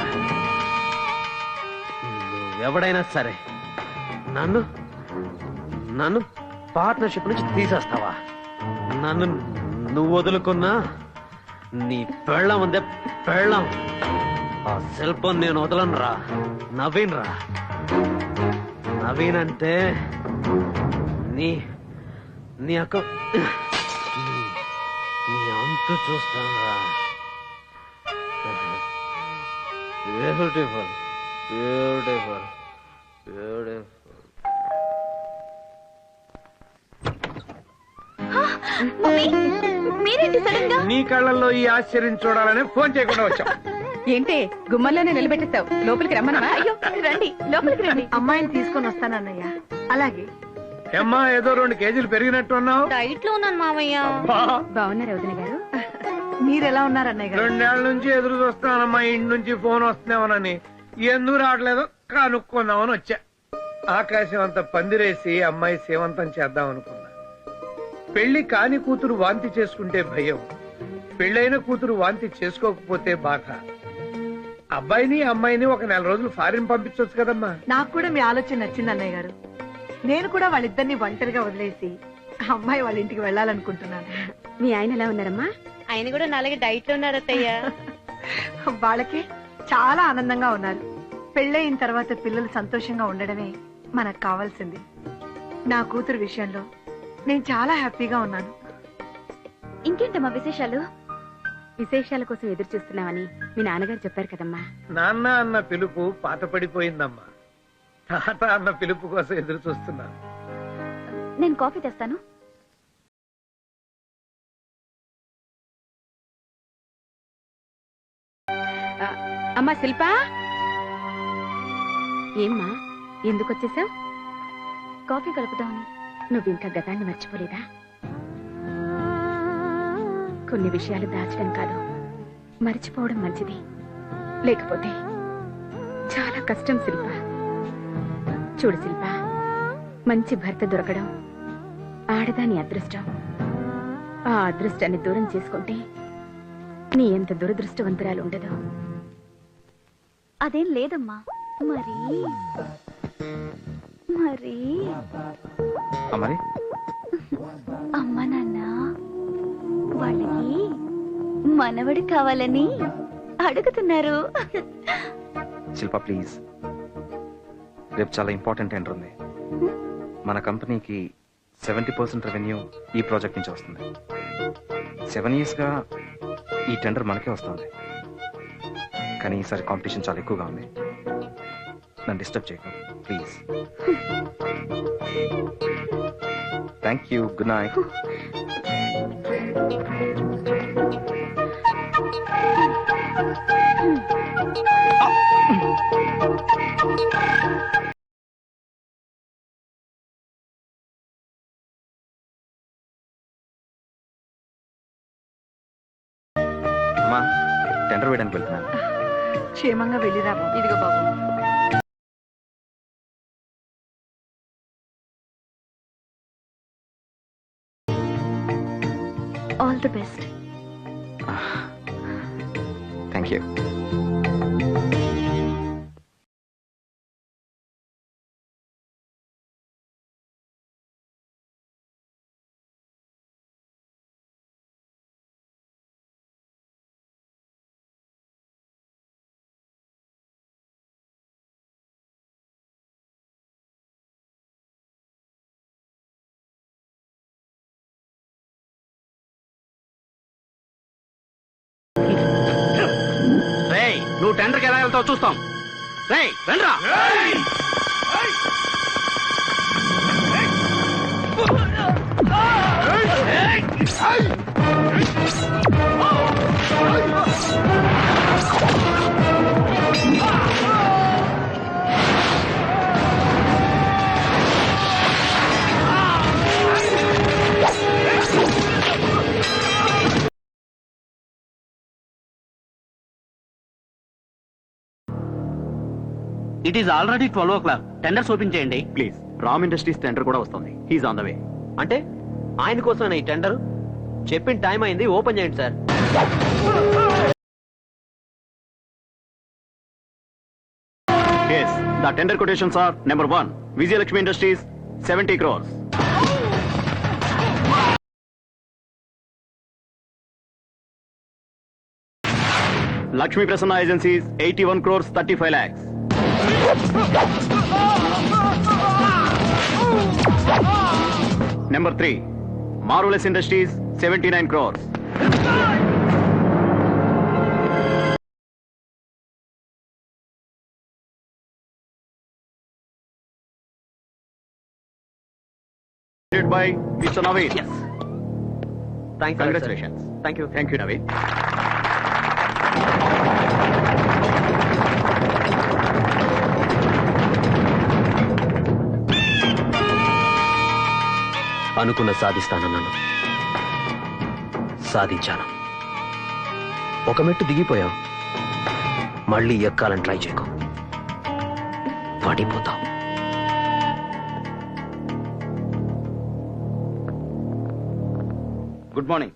నువ్వెవడైనా సరే నన్ను నన్ను పార్ట్నర్షిప్ నుంచి తీసేస్తావా? నన్ను నువ్వు వదులుకున్నా నీ పెళ్ళం ఉందే పెళ్ళం, ఆ శిల్పం నేను వదలను రా. నవీన్ రా. నవీన్ అంటే నీ నీ అక్క నీ అంతు చూస్తాను రా. Beautiful beautiful beautiful. మీరేంటి సడన్ గా? నీ కళ్ళల్లో ఈ ఆశ్చర్యం చూడాలని ఫోన్ చేయకుండా వచ్చాం. ఏంటి గుమ్మల్లోనే నిలబెట్టేస్తావు? లోపలికి రమ్మన్నా? అయ్యో రండి, లోపలికి రండి. అమ్మాయిని తీసుకొని వస్తానన్నయ్య. అలాగే. ఏమ్మా ఏదో 2 kgs పెరిగినట్టు ఉన్నావు. డైట్ లో ఉన్నాను మావయ్య. బాగున్నారా వదిన గారు? మీరెలా ఉన్నారన్నయ్య గారు? 2 ఏళ్ల నుంచి ఎదురు చూస్తున్నానమ్మా, ఇంటి నుంచి ఫోన్ వస్తున్నామనని. ఎందుకు రావట్లేదో కనుక్కుందామని వచ్చా. ఆకాశం అంత పందిరేసి అమ్మాయి సేవంతం చేద్దాం అనుకున్నా. పెళ్లి కాని కూతురు వాంతి చేసుకుంటే భయం, పెళ్ళైన కూతురు వాంతి చేసుకోకపోతే బాధ. అబ్బాయిని అమ్మాయిని ఒక 4 రోజులు ఫారిన్ పంపించవచ్చు కదమ్మా. నాకు కూడా మీ ఆలోచన నచ్చింది అన్నయ్య గారు. నేను కూడా వాళ్ళిద్దరిని ఒంటరిగా వదిలేసి అమ్మాయి వాళ్ళ ఇంటికి వెళ్ళాలనుకుంటున్నాను. మీ ఆయన ఎలా ఉన్నారమ్మా? ఆయన కూడా నాలుగు డైట్ లో ఉన్నారు అత్తయ్య. వాళ్ళకి చాలా ఆనందంగా ఉన్నారు. పెళ్ళయిన తర్వాత పిల్లలు సంతోషంగా ఉండడమే మనకు కావాల్సింది. నా కూతురు విషయంలో నేను చాలా హ్యాపీగా ఉన్నాను. ఇంకేంటమ్మా విశేషాలు? విశేషాల కోసం ఎదురు చూస్తున్నామని మీ నాన్నగారు చెప్పారు కదమ్మా. నాన్న అన్న పిలుపు పాత పడిపోయిందమ్మా. తాత అన్న పిలుపు కోసం ఎదురు చూస్తున్నాను. నేను కాఫీ తెస్తాను. అమ్మా శిల్పా. ఏమ్మా ఎందుకు వచ్చేసావు? కాఫీ కలుపుదామని. నువ్వు ఇంకా గతాన్ని మర్చిపోలేదా? కొన్ని విషయాలు దాచడం కాదు, మర్చిపోవడం మంచిది. లేకపోతే చాలా కష్టం శిల్ప. చూడు శిల్ప, మంచి భర్త దొరకడం ఆడదాని అదృష్టం. ఆ అదృష్టాన్ని దూరం చేసుకుంటే నీ ఎంత దురదృష్టవంతురాలు ఉండదు. అదేం లేదమ్మా. మరి మరి మరి అమ్మ నాన్న వాళ్ళకి మనవడు కావాలని అడుగుతున్నారు. శిల్ప ప్లీజ్, రేపు చాలా ఇంపార్టెంట్ టెండర్ ఉంది. మన కంపెనీకి 70% రెవెన్యూ ఈ ప్రాజెక్ట్ నుంచి వస్తుంది. 7 years గా ఈ టెండర్ మనకే వస్తుంది. కానీ ఈసారి కాంపిటీషన్ చాలా ఎక్కువగా ఉంది. నన్ను డిస్టర్బ్ చేయకు please. Thank you, good night. అమ్మా, టెండర్ వేయడానికి వెళ్తున్నాను. క్షేమంగా వెళ్ళిరా బాబు. ఇదిగో బాబు. All the best. Thank you. రేయ్, నువ్వు టెండర్కి ఎలా వెళ్తావు చూస్తాం. రేయ్ రండ్రా. It is already 12 o'clock. Tenders open చేయండి ప్లీజ్. రామ్ ఇండస్ట్రీస్ టెండర్ కూడా వస్తుంది. He's on the way. అంటే ఆయన కోసం ఈ టెండర్ చెప్పిన టైం అయింది, ఓపెన్ చేయండి sir. Yes, the tender quotations are number 1, Vijayalakshmi Industries, 70 crores. Lakshmi Prasanna Agencies, 81 crores 35 lakhs. Number 3, Marvelous Industries, 79 crores. By Mr. Naveen. Yes. Thanks. Congratulations. Thank you. Thank you, Naveen. అనుకున్న సాధిస్తానన్నాను, సాధించాను. ఒక మెట్టు దిగిపోయావు, మళ్ళీ ఎక్కాలని try చేయకు, పడిపోతావు. Good morning.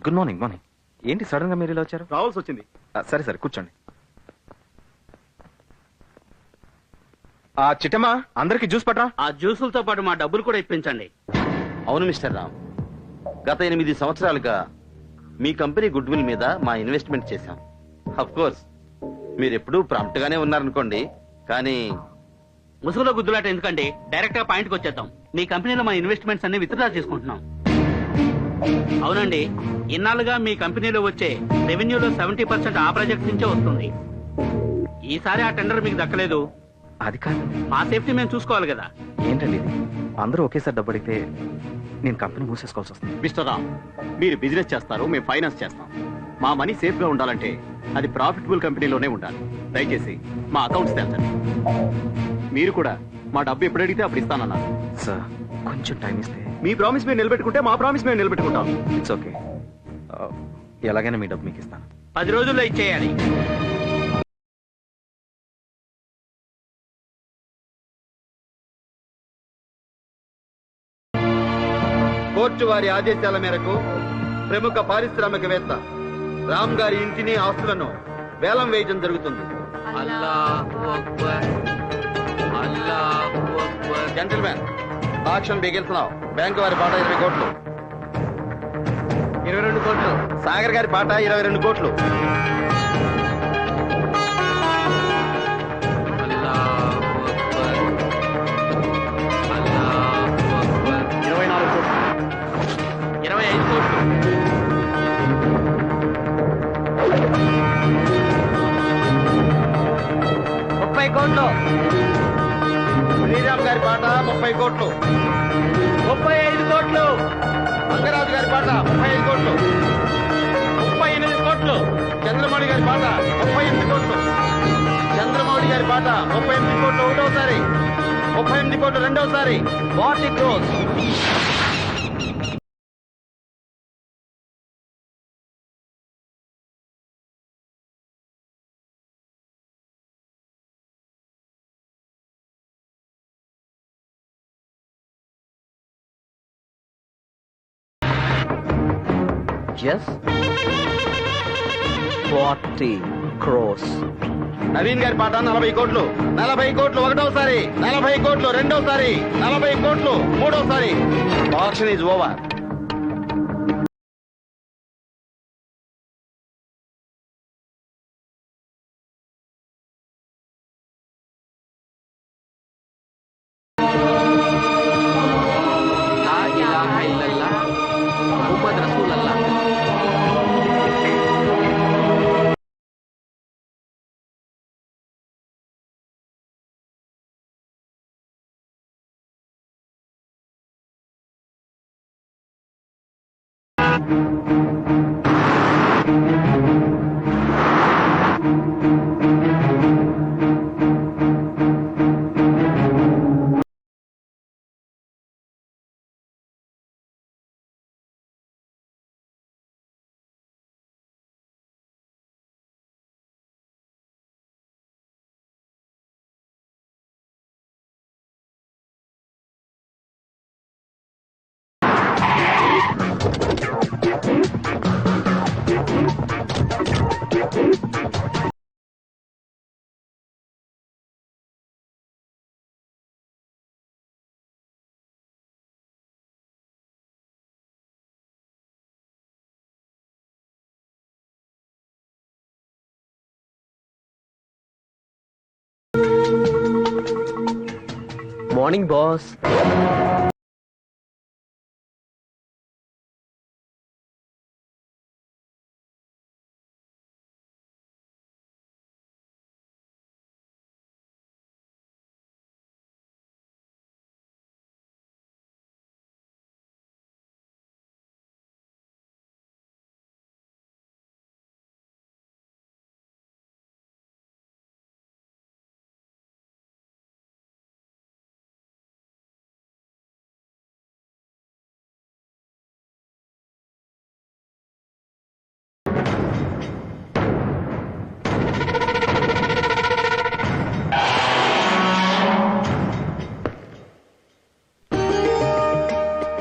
Good morning. Morning. ఏంటి sudden గా మీరు ఇలా వచ్చారు? రావాల్సి వచ్చింది. సరే సరే కూర్చోండి. చిట్టమ్మా, అందరికి జ్యూస్ పట్రా. ఆ జ్యూసులతో పాటు మా డబ్బులు కూడా ఇప్పించండి. అవును మిస్టర్ రామ్, గత 8 సంవత్సరాలుగా మీ కంపెనీ గుడ్ విల్ మీద మా ఇన్వెస్ట్మెంట్ చేశాం. అఫ్ కోర్స్ మీరు ఎప్పుడూ ప్రాంప్ట్ గానే ఉన్నారనుకోండి, కానీ ముసుగులో గుద్దులాట ఎందుకండి, డైరెక్ట్ గా పాయింట్కి వచ్చేద్దాం. మీ కంపెనీలో మా ఇన్వెస్ట్మెంట్స్ అన్ని విత్డ్రా చేసుకుంటున్నాం. అవునండి, ఇన్నాళ్ళుగా మీ కంపెనీలో వచ్చే రెవెన్యూలో 70% ఆ ప్రాజెక్ట్ నుంచే వస్తుంది. ఈసారి ఆ టెండర్ మీకు దక్కలేదు. అది కాదు, మా సేఫ్టీ మేము చూసుకోవాలి కదా. ఏంటండి ఇది? అందరూ ఒకేసారి డబ్బు అడిగితే నేను కంపెనీ మూసేసుకోవాల్సి వస్తుంది. మిస్టర్ రామ్, మీరు బిజినెస్ చేస్తారు, మేము ఫైనాన్స్ చేస్తాం. మా మనీ సేఫ్ గా ఉండాలంటే అది ప్రాఫిటబుల్ కంపెనీలోనే ఉండాలి. దయచేసి మా అకౌంట్స్ తెచ్చండి. మీరు కూడా మా డబ్బు ఎప్పుడు అడిగితే అప్పుడు ఇస్తానన్నారు. సార్, కొంచెం టైం ఇస్తే. మీ ప్రామిస్ మీరు నిలబెట్టుకుంటే మా ప్రామిస్ మేము నిలబెట్టుకుంటాం. It's okay. ఎలాగైనా మీ డబ్బు మీకు ఇస్తాను. 10 రోజుల్లో ఇచ్చేయాలి. కోర్టు వారి ఆదేశాల మేరకు ప్రముఖ పారిశ్రామికవేత్త రామ్ గారి ఇంటిని ఆస్తులను వేలం వేయడం జరుగుతుంది. Gentlemen, auction బిగిస్తున్నాం. బ్యాంకు వారి పాట 20 కోట్లు. 22 కోట్లు. సాగర్ గారి పాట 22 కోట్లు. 24 కోట్లు. 25 కోట్లు. 30 కోట్లు. శ్రీరామ్ గారి పాట 30 కోట్లు. 35 కోట్లు. మంగరాజు గారి పాట 35 కోట్లు. 38 కోట్లు. చంద్రమౌళి గారి పాట 38 కోట్లు. చంద్రమౌళి గారి పాట 38 కోట్లు ఒకటోసారి, 38 కోట్లు రెండోసారి. 40 crores. Yes? 40 crores. నవీన్ గారి పాట 40 కోట్లు. 40 కోట్లు ఒకటోసారి, 40 కోట్లు రెండోసారి, 40 కోట్లు మూడోసారి. Auction is over. లా ఇలాహా ఇల్లల్లాహ్ ముహమ్మద్ రసూలల్లాహ్. Morning boss.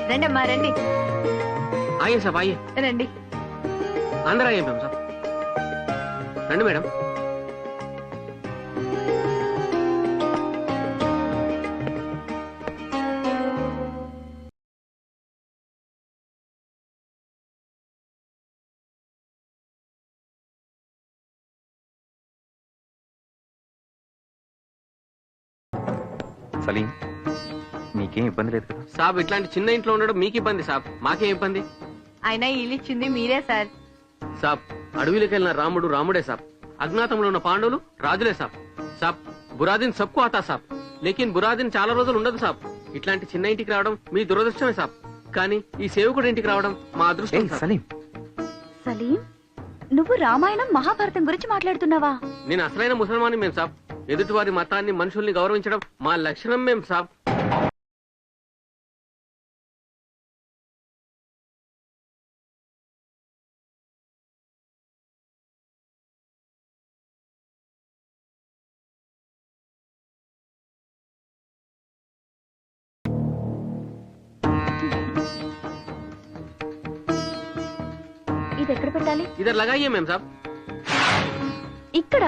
రండమ్మా రండి. आइए साहब आइए. రండి. अंदर आइए मैम साहब. రండి మేడం. సలీం, నీకేం ఇబ్బంది లేదు కదా? సాబ్ ఇట్లాంటి చిన్న ఇంట్లో ఉండడం మీకు ఇబ్బంది సాబ్, మాకేం ఇబ్బంది? అయినా ఇల్లు ఇచ్చింది మీరే సార్. సాబ్ అడవిలోకి వెళ్ళిన రాముడు రాముడే సాబ్, అజ్ఞాతంలో ఉన్న పాండవులు రాజులే సాబ్. సాబ్ బురాదిన్ సబ్కు ఆతా సాబ్, లేకిన్ బురాదిన్ చాలా రోజులు ఉండదు సాబ్. ఇట్లాంటి చిన్న ఇంటికి రావడం మీ దురదృష్టమే సాబ్, కానీ ఈ సేవకుడి ఇంటికి రావడం మా అదృష్టం. సలీం, సలీం, నువ్వు రామాయణం మహాభారతం గురించి మాట్లాడుతున్నావా? నేను అసలైన ముసల్మాని మేం సాబ్. ఎదుటివారి మతాన్ని మనుషుల్ని గౌరవించడం మా లక్షణం మేం సాబ్. ఇది ఎక్కడ పెట్టాలి? ఇద్దరు లగాయే మేం సాబ్. ఇక్కడ.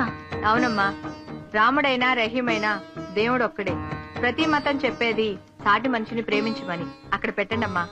అవునమ్మా, రాముడైనా రహీమైనా దేవుడు ఒక్కడే. ప్రతి మతం చెప్పేది సాటి మనిషిని ప్రేమించమని. అక్కడ పెట్టండి అమ్మా.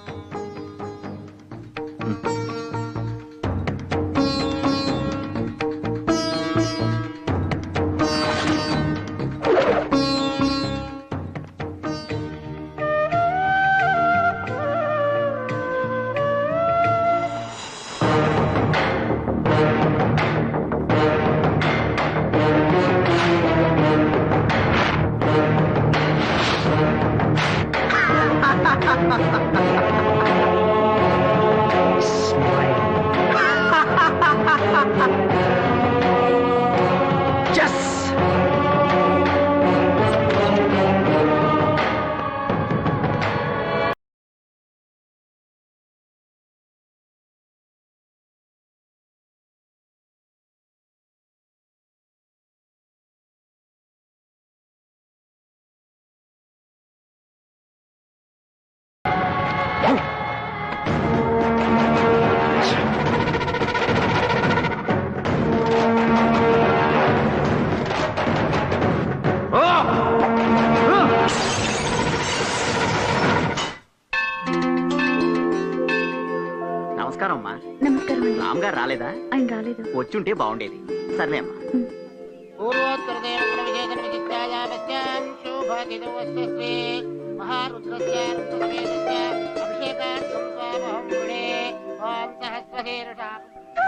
నమస్కారం అమ్మా. నమస్కారం అండి. రామ్ గారు రాలేదా? ఆయన రాలేదు. వచ్చుంటే బాగుండేది. సర్లే అమ్మా.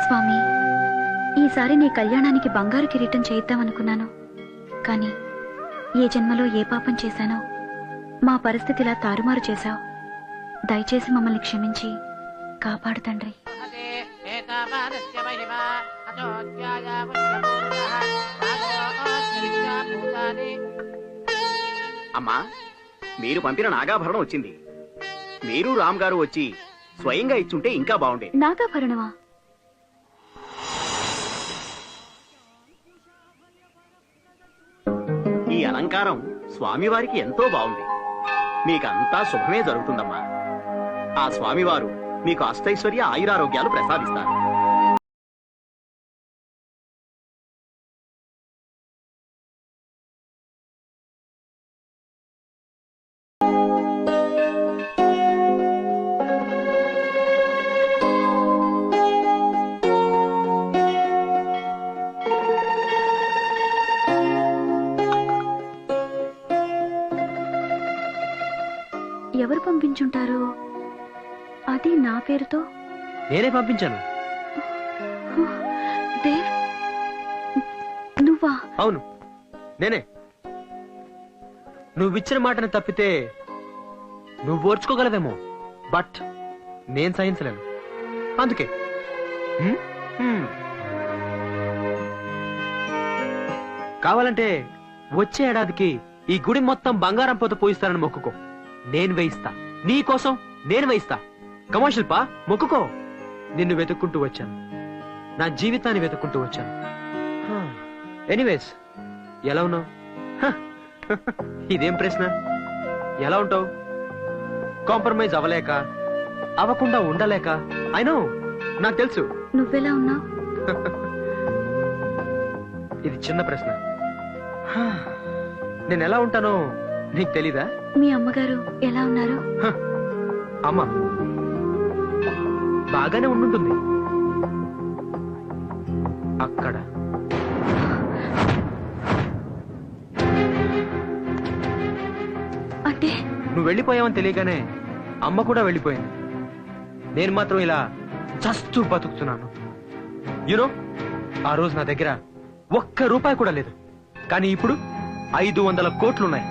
స్వామి, ఈసారి నీ కళ్యాణానికి బంగారు కిరీటం చేయిద్దామనుకున్నాను. కానీ ఏ జన్మలో ఏ పాపం చేశానో మా పరిస్థితిలా తారుమారు చేశావు. దయచేసి మమ్మల్ని క్షమించి కాపాడు తండ్రి. అమ్మా, మీరు పంపిన నాగాభరణం వచ్చింది. మీరు రామ్ గారు వచ్చి స్వయంగా ఇచ్చుంటే ఇంకా బాగుండేది. నాగాభరణమా? ఈ అలంకారం స్వామివారికి ఎంతో బాగుంది. మీకంతా శుభమే జరుగుతుందమ్మా. ఆ స్వామివారు మీకు అష్టైశ్వర్య ఆయురారోగ్యాలు ప్రసాదిస్తారు. ఎవరు పంపించుంటారు? అది నా పేరుతో. నేనే పంపించాను. దేవ్, నువ్వా? అవును, నేనే. నువ్విచ్చిన మాటను తప్పితే నువ్వు ఓర్చుకోగలవేమో, బట్ నేను సహించలేను. అందుకే కావాలంటే వచ్చే ఏడాదికి ఈ గుడి మొత్తం బంగారం పోత పోయిస్తానని మొక్కుకో. నేను వేయిస్తా. నీ కోసం నేను వేయిస్తా. కమా శిల్ప, మొక్కుకో. నిన్ను వెతుక్కుంటూ వచ్చాను. నా జీవితాన్ని వెతుక్కుంటూ వచ్చాను. ఎనీవేస్, ఎలా ఉన్నావు? ఇదేం ప్రశ్న? ఎలా ఉంటావు? కాంప్రమైజ్ అవ్వలేక, అవ్వకుండా ఉండలేక. అయినో, నాకు తెలుసు. నువ్వెలా ఉన్నావు? ఇది చిన్న ప్రశ్న. నేను ఎలా ఉంటానో నీకు తెలీదా? మీ అమ్మగారు ఎలా ఉన్నారు? అమ్మ బాగానే ఉండుంటుంది. అక్కడ అంటే నువ్వు వెళ్ళిపోయావని తెలియగానే అమ్మ కూడా వెళ్ళిపోయింది. నేను మాత్రం ఇలా చస్తూ బతుకుతున్నాను. యూనో, ఆ రోజు నా దగ్గర ₹1 కూడా లేదు. కానీ ఇప్పుడు 500 కోట్లున్నాయి.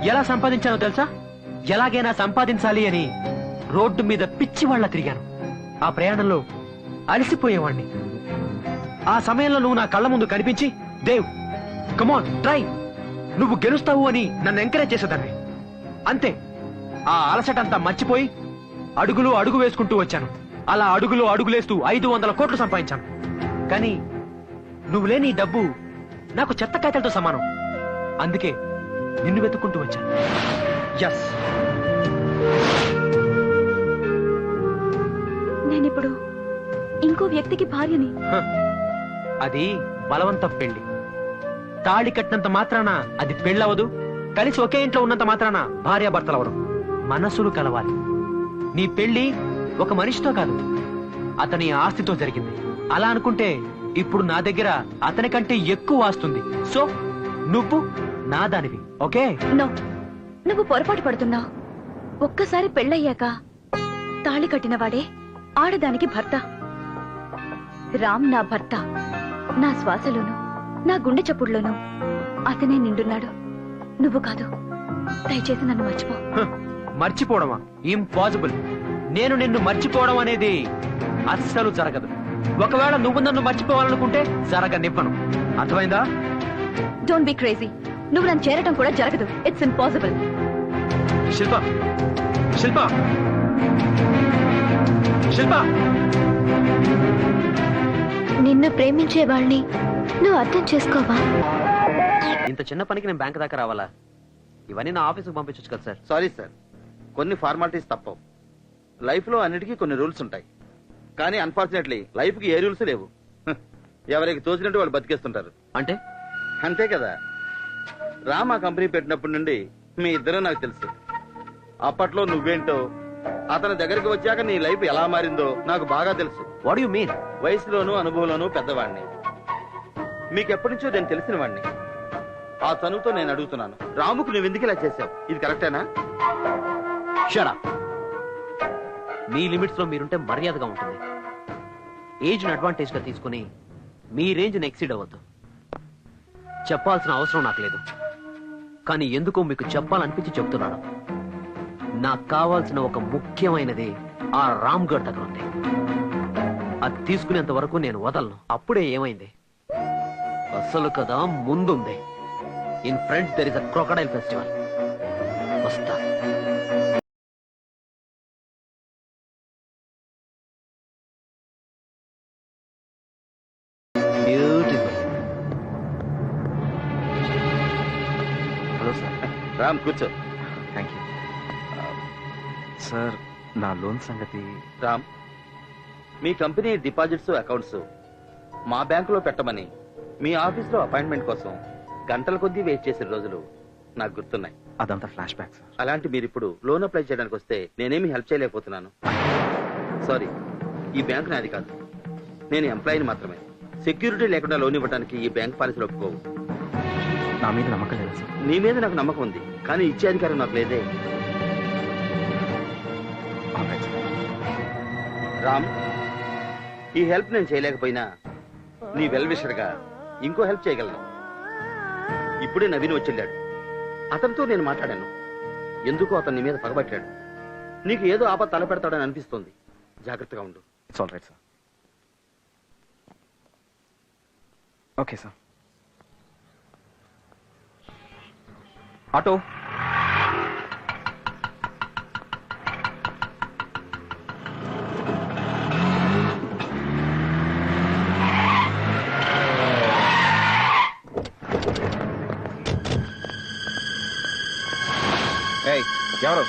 ఎలా సంపాదించానో తెలుసా? ఎలాగైనా సంపాదించాలి అని రోడ్డు మీద పిచ్చి వాళ్ళ తిరిగాను. ఆ ప్రయాణంలో అలసిపోయేవాణ్ణి. ఆ సమయంలో నువ్వు నా కళ్ళ ముందు కనిపించి, దేవ్ కమాన్ ట్రై, నువ్వు గెలుస్తావు అని నన్ను ఎంకరేజ్ చేసేదాన్ని. అంతే, ఆ అలసటంతా మర్చిపోయి అడుగులు అడుగు వేసుకుంటూ వచ్చాను. అలా అడుగులు అడుగులేస్తూ 500 కోట్లు సంపాదించాను. కానీ నువ్వు లేని ఈ డబ్బు నాకు చెత్త కాయతలతో సమానం. అందుకే నిన్ను వెతుక్కుంటూ వచ్చాను. ఎస్, నేనిప్పుడు ఇంకో వ్యక్తికి భార్యని. అది బలవంత పెళ్లి. తాళి కట్టినంత మాత్రాన అది పెళ్ళవదు. కలిసి ఒకే ఇంట్లో ఉన్నంత మాత్రాన భార్యాభర్తలవరు. మనసులు కలవాలి. నీ పెళ్లి ఒక మనిషితో కాదు, అతని ఆస్తితో జరిగింది. అలా అనుకుంటే ఇప్పుడు నా దగ్గర అతని కంటే ఎక్కువ ఆస్తుంది. సో నువ్వు నా దానివి. ఓకే? నో, నువ్వు పొరపాటు పడుతున్నావు. ఒక్కసారి పెళ్ళయ్యాక తాళి కట్టినవాడే ఆడదానికి భర్త. రామ్ నా భర్త. నా శ్వాసలోను నా గుండె చప్పుడులోను అతనే నిండున్నాడు, నువ్వు కాదు. దయచేసి నన్ను మర్చిపో. మర్చిపోవడమా? ఇంపాసిబుల్. నేను నిన్ను మర్చిపోవడం అనేది అస్సలు జరగదు. ఒకవేళ నువ్వు నన్ను మర్చిపోవాలనుకుంటే జరగనివ్వను. అర్థమైందా? Don't be crazy. నువ్వు నన్ను చేరటం కూడా జరగదు. It's impossible. శిల్ప, శిల్ప, శిల్ప! నిన్ను ప్రేమించే వాళ్ళని నువ్వు అర్థం చేసుకోవా? ఇంత చిన్న పనికి నేను బ్యాంక్ దాకా రావాలా? ఇవన్నీ నా ఆఫీస్కి పంపించచ్చు కదా సార్. సారీ సార్, కొన్ని ఫార్మాలిటీస్ తప్పవు. లైఫ్ లో అన్నిటికీ కొన్ని రూల్స్ ఉంటాయి. కానీ అన్ఫార్చునేట్లీ లైఫ్ కి ఏ రూల్స్ లేవు. ఎవరికి తోచినట్టు వాళ్ళు బతికేస్తుంటారు. అంటే అంతే కదా. రామ్ ఆ కంపెనీ పెట్టినప్పటి నుండి మీ ఇద్దరు నాకు తెలుసు. అప్పట్లో నువ్వేంటో, అతని దగ్గరికి వచ్చాక నీ లైఫ్ ఎలా మారిందో నాకు బాగా తెలుసు. What you mean? వయసులోనూ అనుభవంలోనూ పెద్దవాడిని. మీకెప్పటి నుంచో నేను తెలిసిన వాడిని. ఆ చనువుతో నేను అడుగుతున్నాను, రాముకు నువ్వు ఎందుకు ఇలా చేశావు? ఇది కరెక్టేనా? Shut up. మీ లిమిట్స్ లో మీరుంటే మర్యాదగా ఉంటుంది. ఏజ్ ని అడ్వాంటేజ్ గా తీసుకుని మీ రేంజ్ ని ఎక్సీడ్ అవ్వద్దు. చెప్పాల్సిన అవసరం నాకు లేదు, కానీ ఎందుకో మీకు చెప్పాలనిపించి చెప్తున్నాను. నాకు కావాల్సిన ఒక ముఖ్యమైనది ఆ రామ్ గఢ్ దగ్గర ఉంది. అది తీసుకునేంత వరకు నేను వదలను. అప్పుడే ఏమైంది? అసలు కదా ముందుంది. In front there is a crocodile festival. వస్తా. బ్యూటిఫుల్. Hello sir. రామ్ కూర్చో. Thank you sir. నా లోన్ సంగతి. రామ్, మీ కంపెనీ డిపాజిట్స్ అకౌంట్స్ మా బ్యాంకులో పెట్టమని మీ ఆఫీస్లో అపాయింట్మెంట్ కోసం గంటల కొద్దీ వెయిట్ చేసే రోజులు నాకు గుర్తున్నాయి. అదంతా ఫ్లాష్ బ్యాక్ సార్. అలాంటి మీరు ఇప్పుడు లోన్ అప్లై చేయడానికి వస్తే నేనేమి హెల్ప్ చేయలేకపోతున్నాను. సారీ, ఈ బ్యాంక్ నాది కాదు. నేను ఎంప్లాయీని మాత్రమే. సెక్యూరిటీ లేకుండా లోన్ ఇవ్వడానికి ఈ బ్యాంక్ పాలసీలు ఒప్పుకోవు. నా మీద నమ్మకం లేదా సార్? నీ మీద నాకు నమ్మకం ఉంది, కానీ ఇచ్చే అధికారం నాకు లేదే. రామ్, ఈ హెల్ప్ నేను చేయలేకపోయినా నీ వెల్ విషర్గా ఇంకో హెల్ప్ చేయగలను. ఇప్పుడే నవీన్ వచ్చేళ్ళాడు. అతనితో నేను మాట్లాడాను. ఎందుకో అతని మీద పగబట్టాడు. నీకు ఏదో ఆపద తలపెడతాడని అనిపిస్తోంది. జాగ్రత్తగా ఉండు. It's all right sir. Okay sir. Auto. ఎవరు?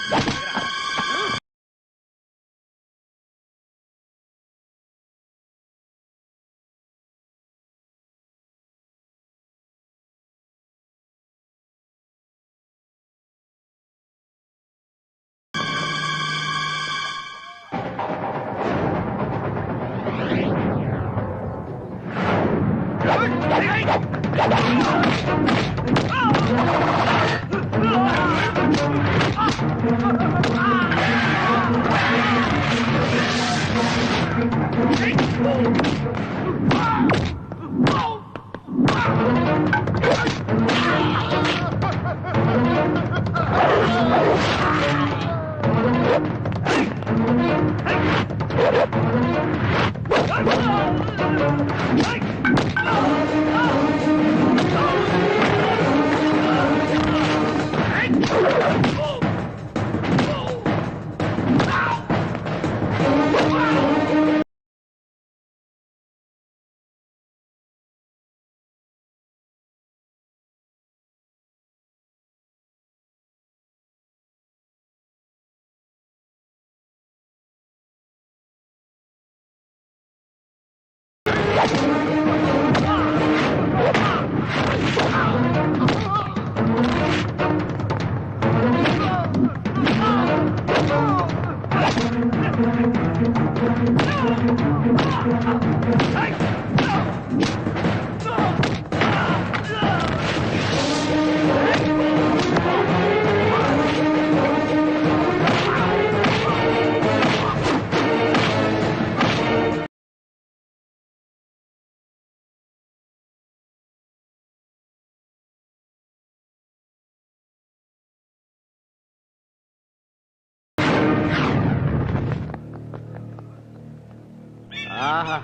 ఆహా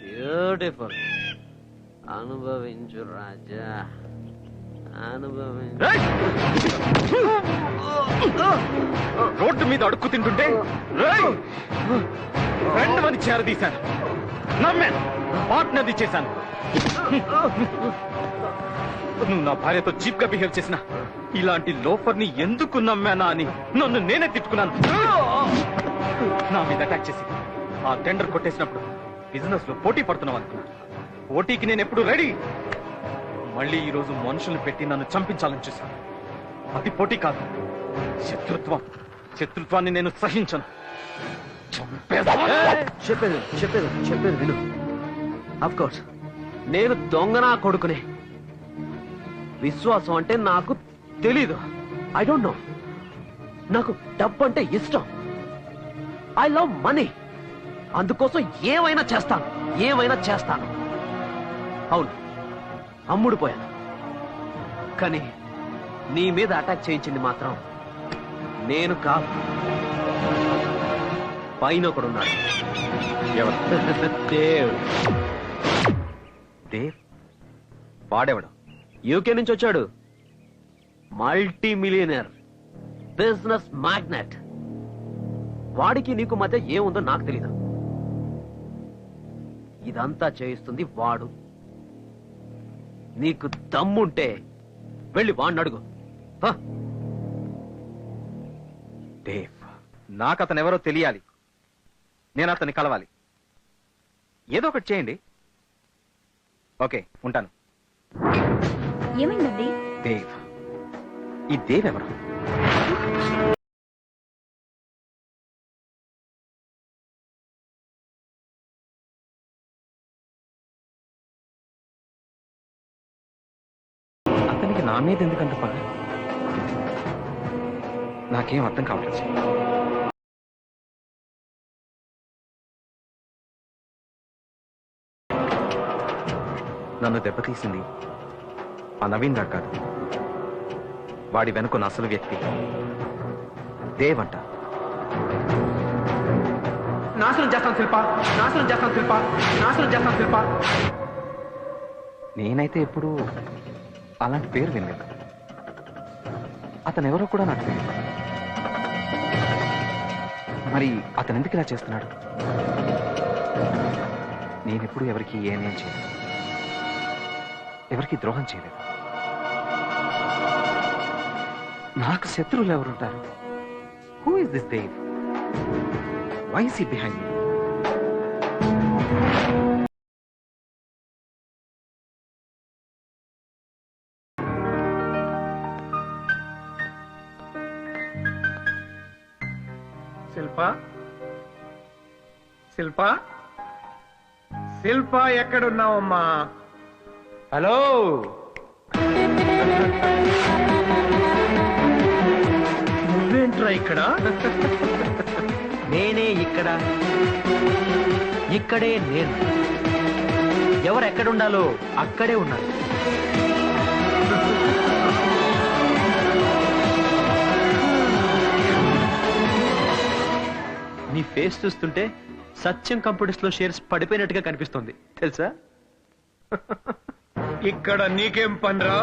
బ్యూటిఫుల్. అనుభవించు రాజా, అనుభవించు. రోడ్డు మీద అడుక్కు తింటుంటే ఫ్రెండ్ అని చేరదీశాను, నమ్మాను, పార్ట్నర్ది చేశాను. నువ్వు నా భార్యతో చీప్ గా బిహేవ్ చేసిన ఇలాంటి లోఫర్ ని ఎందుకు నమ్మానా అని నన్ను నేనే తిట్టుకున్నాను. నా మీద అటాక్ చేసి ఆ టెండర్ కొట్టేసినప్పుడు బిజినెస్ లో పోటీ పడుతున్నావు అనుకున్నాను. పోటీకి నేను ఎప్పుడు రెడీ. మళ్ళీ ఈ రోజు మనుషుల్ని పెట్టి నన్ను చంపించాలని చూశాను. అది పోటీ కాదు, శత్రుత్వం. శత్రుత్వాన్ని నేను సహించను. చెప్పేది విను. అఫ్ కోర్స్ నేను దొంగనా కొడుకునే. విశ్వాసం అంటే నాకు తెలీదు. I don't know. నాకు డబ్బు అంటే ఇష్టం. I love money. అందుకోసం ఏమైనా చేస్తాను. అవును, అమ్ముడుపోయాను. కానీ నీ మీద అటాక్ చేయించింది మాత్రం నేను కాదు, పైన ఒకడున్నాడు. దేవ్. దేవ్ వాడేవాడు? యూకే నుంచి వచ్చాడు. Multi millionaire, business magnate. వాడికి నీకు మధ్య ఏముందో నాకు తెలీదు. ఇదంతా చేయిస్తుంది వాడు. నీకు దమ్ముంటే వెళ్ళి వాడిని అడుగు. దేవ్, నాకు అతను ఎవరో తెలియాలి. నేను అతన్ని కలవాలి. ఏదో ఒకటి చేయండి. ఓకే, ఉంటాను. ఏమైందండి? దేవ్. ఈ దేవ్ ఎవరు? అతనికి నా మీద ఎందుకంత పగ? నాకేం అర్థం కావట్లేదు. నన్ను దెబ్బతీసింది ఆ నవీన్ గారు కాదు. వాడి వెనుకున్న అసలు వ్యక్తి దేవ్ అంట. నాశనం చేస్తాను శిల్ప. నేనైతే ఎప్పుడు అలాంటి పేరు వినలేదు. అతను ఎవరో కూడా నాకు తెలియదు. మరి అతను ఎందుకు ఇలా చేస్తున్నాడు? నేనెప్పుడు ఎవరికి ఏ అన్యాయం చేయలేదు, ఎవరికి ద్రోహం చేయలేదు. నాకు శత్రువులు ఎవరుంటారు? Who is this Dev? Why is he behind me? Shilpa ఎక్కడున్నావమ్మా? హలో, నువ్వేంట్రా ఇక్కడ? నేనే ఇక్కడే నేను. ఎవరెక్కడుండాలో అక్కడే ఉన్నారు. నీ ఫేస్ చూస్తుంటే సత్యం కంప్యూటర్స్ లో షేర్స్ పడిపోయినట్టుగా కనిపిస్తుంది తెలుసా? ఇక్కడ నీకేం పనిరా?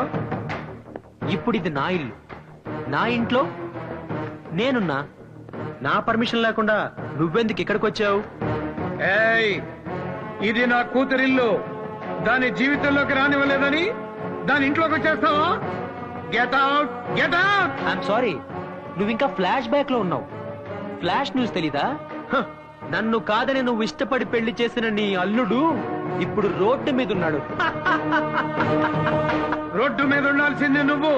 ఇప్పుడు ఇది నా ఇల్లు, నా ఇంట్లో నేనున్నా. నా పర్మిషన్ లేకుండా నువ్వెందుకు ఇక్కడికి వచ్చావు? ఏయ్, ఇది నా కూతురిల్లు. దాని జీవితంలోకి రానివ్వలేదని దాని ఇంట్లోకి వచ్చేస్తావా? Get out, get out. I'm sorry, నువ్వు ఇంకా ఫ్లాష్ బ్యాక్ లో ఉన్నావు. ఫ్లాష్ న్యూస్ తెలీదా? నన్ను కాదని నువ్వు ఇష్టపడి పెళ్లి చేసిన నీ అల్లుడు ఇప్పుడు రోడ్డు మీద ఉన్నాడు. రోడ్డు మీద ఉండాల్సిందే నువ్వు.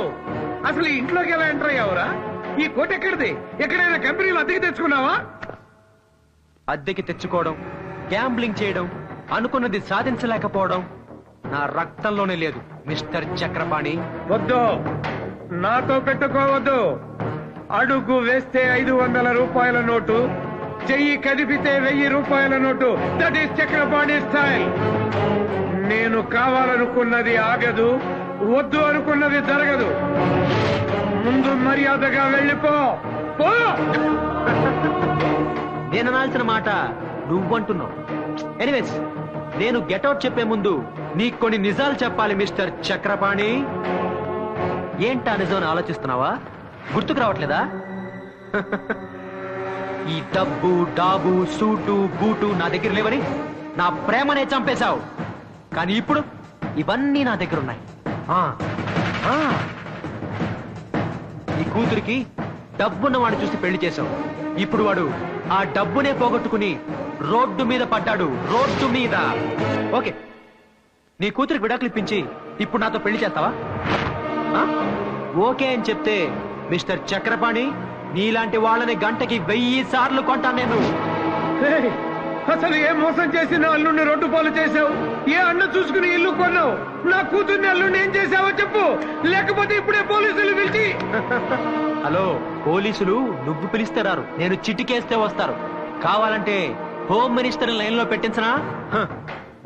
అసలు ఈ ఇంట్లోకి ఎలా ఎంటర్ అయ్యావురా? ఈ కోట ఎక్కడిది? ఎక్కడైనా కంపెనీలు అద్దెకి తెచ్చుకున్నావా? అద్దెకి తెచ్చుకోవడం, గ్యాంబ్లింగ్ చేయడం, అనుకున్నది సాధించలేకపోవడం నా రక్తంలోనే లేదు మిస్టర్ చక్రపాణి. వద్దు, నాతో పెట్టుకోవద్దు. అడుగు వేస్తే 500 రూపాయల నోటు, చెయ్యి కదిపితే 1000 రూపాయల note. That is Chakrapani style. నేను కావాలనుకున్నది ఆగదు, వద్దు అనుకున్నది జరగదు. ముందు మర్యాదగా వెళ్ళిపో. పో. నేను అనాల్సిన మాట నువ్వంటున్నావు. ఎనీవేస్, నేను గెటౌట్ చెప్పే ముందు నీకు కొన్ని నిజాలు చెప్పాలి మిస్టర్ చక్రపాణి. ఏంటా నిజం ఆలోచిస్తున్నావా? గుర్తుకు రావట్లేదా? ఈ డబ్బు, డాబు, సూటు, బూటు నా దగ్గర లేవని నా ప్రేమనే చంపేశావు. కానీ ఇప్పుడు ఇవన్నీ నా దగ్గర ఉన్నాయి. ఈ కూతురికి డబ్బున్న వాడిని చూసి పెళ్లి చేశావు. ఇప్పుడు వాడు ఆ డబ్బునే పోగొట్టుకుని రోడ్డు మీద పడ్డాడు. రోడ్డు మీద. ఓకే, నీ కూతురికి విడాకులు ఇప్పించి ఇప్పుడు నాతో పెళ్లి చేస్తావా? ఓకే అని చెప్తే మిస్టర్ చక్రపాణి, నీలాంటి వాళ్ళని గంటకి 1000 సార్లు కొంటాను నేను. ఏయ్, అసలు ఏ మోసం చేసి నా అల్లుడిని రోడ్డు పాలు చేశావు? ఏ అన్న చూసుకుని ఇల్లు కొన్నావు? నా కూతుర్ని అల్లుడిని ఏం చేశావో చెప్పు, లేకపోతే ఇప్పుడే పోలీసులు పిలిచి. హలో, పోలీసులు నువ్వు పిలిస్తే రారు, నేను చిటికేస్తే వస్తారు. కావాలంటే హోమ్ మినిస్టర్ లైన్ లో పెట్టించనా?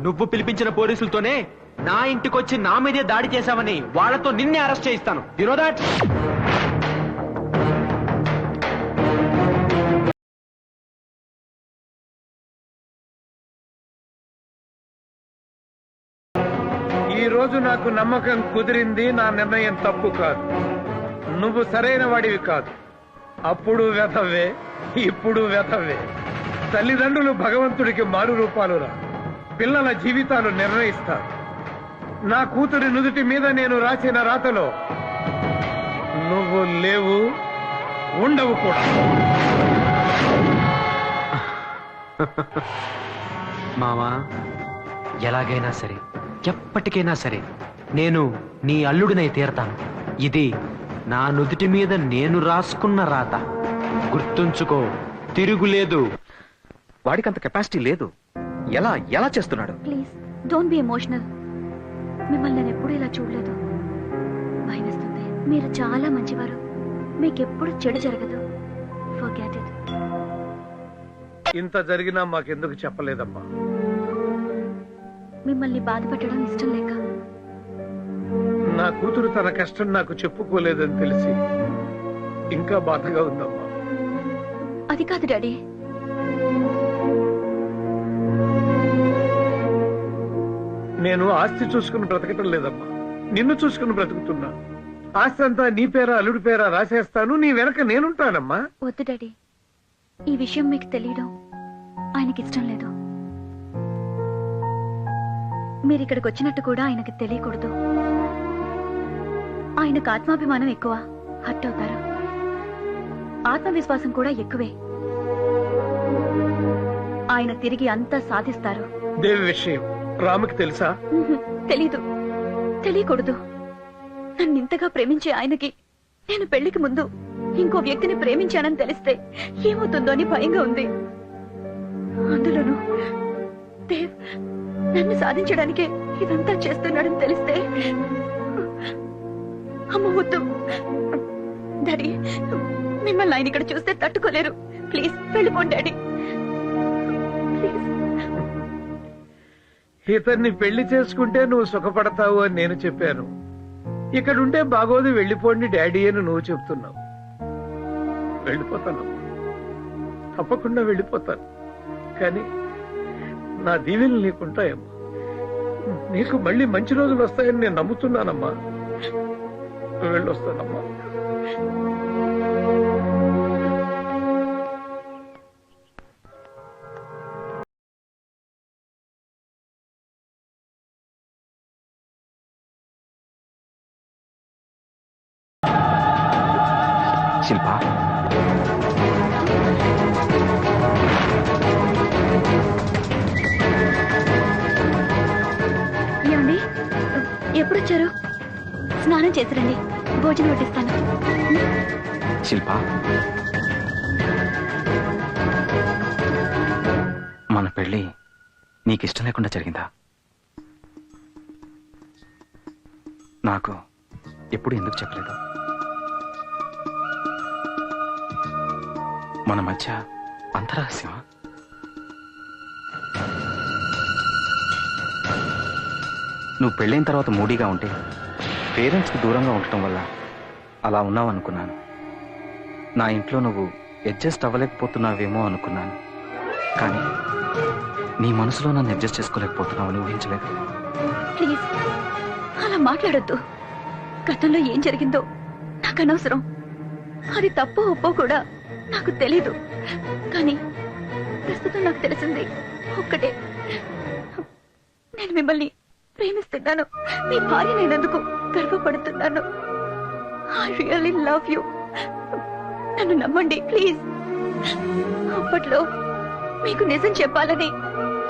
నువ్వు పిలిపించిన పోలీసులతోనే నా ఇంటికొచ్చి నా మీదే దాడి చేశావని వాళ్ళతో నిన్నే అరెస్ట్ చేయిస్తాను. You know that? ఈ రోజు నాకు నమ్మకం కుదిరింది. నా నిర్ణయం తప్పు కాదు. నువ్వు సరైన వాడివి కాదు. అప్పుడు వెధవే, ఇప్పుడు వెధవే. తల్లిదండ్రులు భగవంతుడికి మారు రూపాలురా. పిల్లల జీవితాలు నిర్ణయిస్తారు. నా కూతురి నుదుటి మీద నేను రాసిన రాతలో నువ్వు లేవు, ఉండవు కూడా. మామా, ఎలాగైనా సరే, ఎప్పటికైనా సరే నేను నీ అల్లుడినై తీరతాను. ఇది నా నుదుటి మీద నేను రాసుకున్న రాత. గుర్తుంచుకో, తిరుగులేదు. వాడికంత కెపాసిటీ లేదు. ఎలా ఎలా చేస్తున్నాడు? Please don't be emotional. మిమ్మల్ని నేను ఎప్పుడు ఇలా చూడలేదు. భయమేస్తుంది. మీరు చాలా మంచివారు. మీకెప్పుడు చెడు జరగదు. Forget it. ఇంత జరిగినా మాకెందుకు చెప్పలేదమ్మా? మిమ్మల్ని బాధపెట్టడం ఇష్టం లేక. నా కూతురు తన కష్టం నాకు చెప్పుకోలేదని తెలిసి ఇంకా బాధగా ఉందమ్మా. అది కాదు డాడీ. నేను ఆస్తి చూసుకుని బ్రతకటం లేదమ్మా, నిన్ను చూసుకుని బ్రతుకుతున్నా. ఆస్తి అంతా నీ పేరా అల్లుడి పేరా రాసేస్తాను. నీ వెనక నేనుంటానమ్మా. వద్దు డాడీ, ఈ విషయం మీకు తెలియడం ఆయనకి ఇష్టం లేదు. మీరు ఇక్కడికి వచ్చినట్టు కూడా ఆయనకి తెలియకూడదు. ఆయనకు ఆత్మాభిమానం ఎక్కువ, హర్ట్ అవుతారు. ఆత్మవిశ్వాసం కూడా ఎక్కువే. ఆయన తిరిగి అంతా సాధిస్తారు. దేవి విషయం రాముకి తెలుసా? తెలీదు, తెలియకూడదు. నన్ను ఇంతగా ప్రేమించే ఆయనకి నేను పెళ్లికి ముందు ఇంకో వ్యక్తిని ప్రేమించానని తెలిస్తే ఏమవుతుందో అని భయంగా ఉంది. అందులోనూ దేవ్ నన్ను సాధించడానికే ఇదంతా చేస్తున్నాడని తెలిస్తే అమ్మ వద్దు. డాడీ, మిమ్మల్ని ఆయన ఇక్కడ చూస్తే తట్టుకోలేరు. ప్లీజ్ వెళ్ళిపోండి డాడీ. ఇతన్ని పెళ్లి చేసుకుంటే నువ్వు సుఖపడతావు అని నేను చెప్పాను. ఇక్కడుంటే బాగోదు, వెళ్ళిపోండి డాడీ అని నువ్వు చెప్తున్నావు. వెళ్ళిపోతాను, తప్పకుండా వెళ్ళిపోతాను. కానీ నా దీవెనలు నీకుంటాయమ్మా. నీకు మళ్ళీ మంచి రోజులు వస్తాయని నేను నమ్ముతున్నానమ్మా. వెళ్ళొస్తానమ్మా. శిల్ప, స్నానం చేసిరండి, భోజనం వడ్డిస్తాను. శిల్ప, మన పెళ్లి నీకు ఇష్టం లేకుండా జరిగిందా? నాకు ఎప్పుడు ఎందుకు చెప్పలేదు? మన మధ్య అంతరహస్యమా? నువ్వు పెళ్ళైన తర్వాత మూడీగా ఉంటే పేరెంట్స్కి దూరంగా ఉండటం వల్ల అలా ఉన్నావు అనుకున్నాను. నా ఇంట్లో నువ్వు అడ్జస్ట్ అవ్వలేకపోతున్నావేమో అనుకున్నాను. కానీ నీ మనసులో నన్ను అడ్జస్ట్ చేసుకోలేకపోతున్నావని ఊహించలేదు. ప్లీజ్ అలా మాట్లాడొద్దు. గతంలో ఏం జరిగిందో నాకు అనవసరం. అది తప్పో ఒప్పో కూడా నాకు తెలీదు. కానీ ప్రస్తుతం నాకు తెలిసింది ఒక్కటే, నేను మిమ్మల్ని ప్రేమిస్తున్నాను. మీ భార్య నేనందుకు గర్వపడుతున్నాను. I really love you. నన్ను నమ్మండి ప్లీజ్. అప్పట్లో మీకు నిజం చెప్పాలని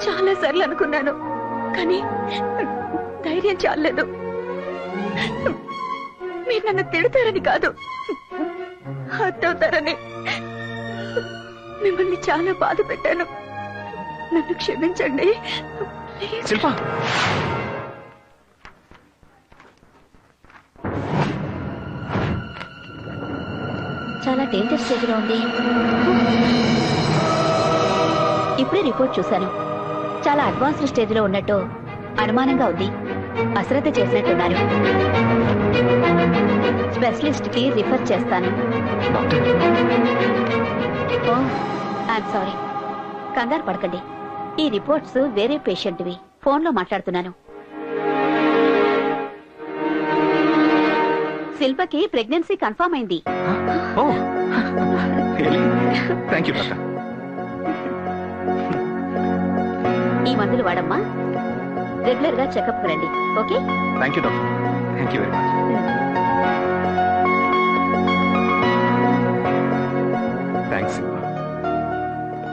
చాలా సార్లు అనుకున్నాను, కానీ ధైర్యం చాలలేదు. మీరు నన్ను తిడతారని కాదు, హర్ట్ అవుతారని. మిమ్మల్ని చాలా బాధ పెట్టాను. నన్ను క్షమించండి ప్లీజ్. శిల్ప, చాలా డేంజర్ స్టేజ్ లో ఉంది. ఇప్పుడే రిపోర్ట్ చూశాను. చాలా అడ్వాన్స్డ్ స్టేజ్ లో ఉన్నట్టు అనుమానంగా ఉంది. అశ్రద్ధ చేసినట్టున్నారు. స్పెషలిస్ట్ కి రిఫర్ చేస్తాను. Oh I'm sorry. కంగారు పడకండి. ఈ రిపోర్ట్స్ వేరే పేషెంట్వి. ఫోన్లో మాట్లాడుతున్నాను. శిల్పకి ప్రెగ్నెన్సీ కన్ఫర్మ్ అయింది. Thank you doctor. ఈ మందులు వాడమ్మా. రెగ్యులర్ గా చెకప్ రండి. Okay? Thank you doctor. Thank you very much. Thanks Shilpa.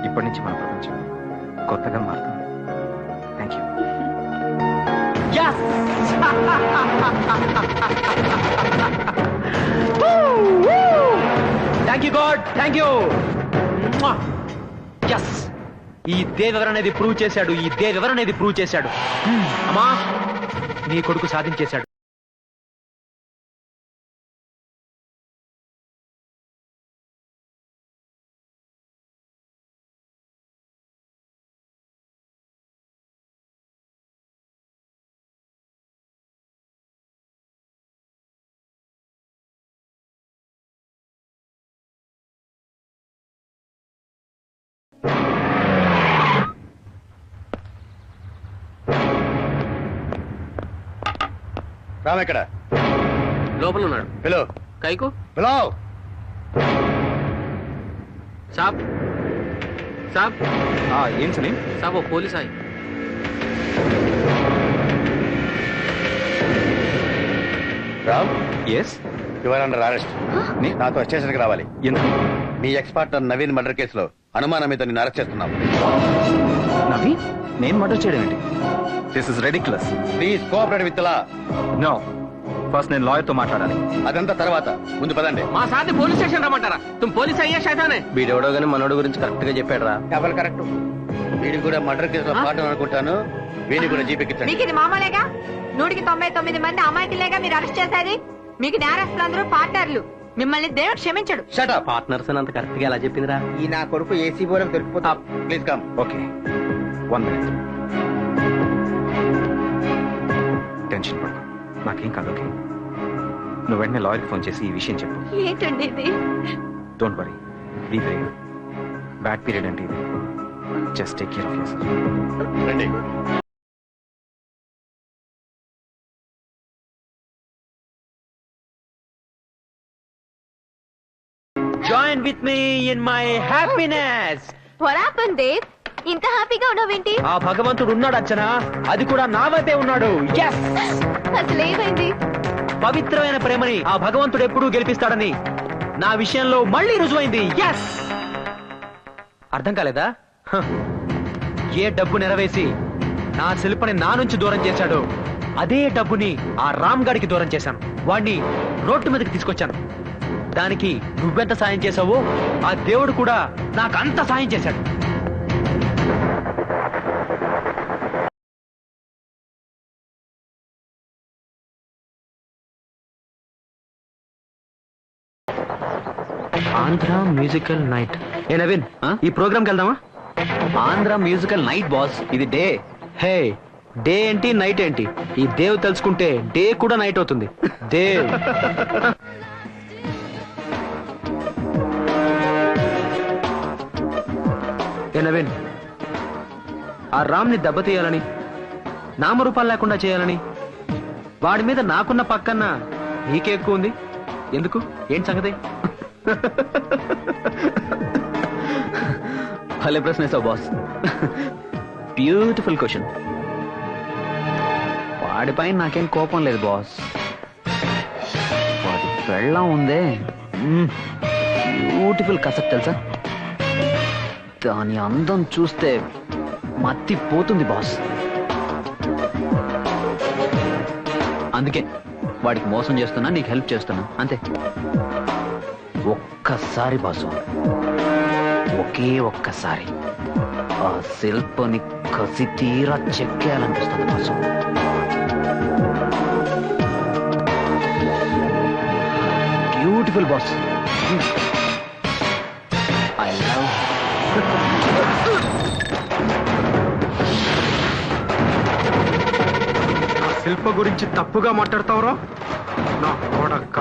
ఇప్పటి నుంచి మన ప్రపంచం కొత్తగా మారుతుంది. Thank you. Thank you God, thank you. Yes, ఈ దేవ్ ఎవరనేది ప్రూవ్ చేశాడు. ఈ దేవ్ ఎవరనేది ప్రూవ్ చేశాడు. అమ్మా, నీ కొడుకు సాధించేశాడు. రామ్ ఎక్కడ? లోపల ఉన్నాడు. పిలో కైకు పిలో. సాబ్ సాబ్ ఏం సలీం? సాబ్ ఓ పోలీస్ ఆయి. Ram, yes, you're under arrest. నాతో స్టేషన్కి రావాలి. ఎందుకు? మీ ఎక్స్ పార్ట్నర్ నవీన్ మర్డర్ కేసులో అనుమానం మీద నిన్ను అరెస్ట్ చేస్తున్నాం. నవీన్? నేను మర్డర్ చేయడం ఏంటి? This is ridiculous. Please cooperate with law. No, first నేను లాయర్ తో మాట్లాడాలి. అదంతా తర్వాత, ముందు పదండి. మా సార్ని పోలీస్ స్టేషన్ రమ్మంటారా? తుమ్ పోలీస్ అయ్యా శైతానే. వీడెవడో గానీ మనోడు గురించి కరెక్ట్ గా చెప్పాడు రా. Double correct. వీడికి కూడా మర్డర్ కేసులో పాటు అనుకుంటాను. వీడిని కూడా జీపెక్కించండి. మీకు ఇది మామూలేగా? 199 మంది అమాయకులేగా మీరు అరెస్ట్ చేసేది. మీకు నేరస్తులందరూ పార్ట్నర్లు. మిమ్మల్ని దేవుడు క్షమించడు. Shut up. పార్ట్నర్స్ అంత కరెక్ట్ గా ఎలా చెప్పిందిరా? ఈ నా కొడుకు ఏసీ బోర్డు దొరికిపోతా. Please come. Okay, 1 minute. Tension పడకు, నాకేం కాదు. ఓకే, నువ్వు వెంటనే లాయర్కి ఫోన్ చేసి ఈ విషయం చెప్పు. ఏంటండి ఇది? Don't worry, be brave. Bad period అంటే ఇది. Just take care of yourself. రండి. Join with me in my happiness. What happened, Dave? ఇంత హ్యాపీగా ఉన్నావేంటి? ఆ భగవంతుడు ఉన్నాడు అర్చన, అది కూడా నా వైపే ఉన్నాడు. Yes! అసలు ఏమైంది? పవిత్రమైన ప్రేమని ఆ భగవంతుడు ఎప్పుడూ గెలిపిస్తాడని నా విషయంలో మళ్ళీ రుజువైంది. ఎస్, అర్థం కాలేదా? హ. ఏ డబ్బు నెరవేసి నా శిల్పని నా నుంచి దూరం చేశాడో అదే డబ్బుని ఆ రామ్ గడికి దూరం చేశాను. వాడిని రోడ్డు మీదకి తీసుకొచ్చాను. దానికి నువ్వెంత సాయం చేసావో ఆ దేవుడు కూడా నాకు అంత సాయం చేశాడు. Andhra musical night. ఏ నవీన్, ఈ ప్రోగ్రామ్కి వెళ్దామా? ఆంధ్ర మ్యూజికల్ నైట్ బాస్, ఇది డే. హే, డే ఏంటి నైట్ ఏంటి? ఈ దేవ్ తెలుసుకుంటే డే కూడా నైట్ అవుతుంది. దేవ్ ఏ నవీన్, ఆ రామ్ని దెబ్బతీయాలని, నామరూపాలు లేకుండా చేయాలని, వాడి మీద నాకున్న పక్కన నీకే ఎక్కువ ఉంది. ఎందుకు? ఏంటి సంగతి? భలే ప్రశ్న వేసావు బాస్. Beautiful question. వాడిపై నాకేం కోపం లేదు బాస్. వాడి పెళ్ళం ఉందే, బ్యూటిఫుల్ కసక్ తెలుసా? దాని అందం చూస్తే మత్తి పోతుంది బాస్. అందుకే వాడికి మోసం చేస్తున్నా, నీకు హెల్ప్ చేస్తున్నా, అంతే. ఒక్కసారి బాసు, ఒకే ఒక్కసారి ఆ శిల్పని కసి తీరా చెక్కేయాలనిపిస్తుంది boss. Beautiful boss. I love. Shilpa గురించి తప్పుగా మాట్లాడతావురా నా కొడక.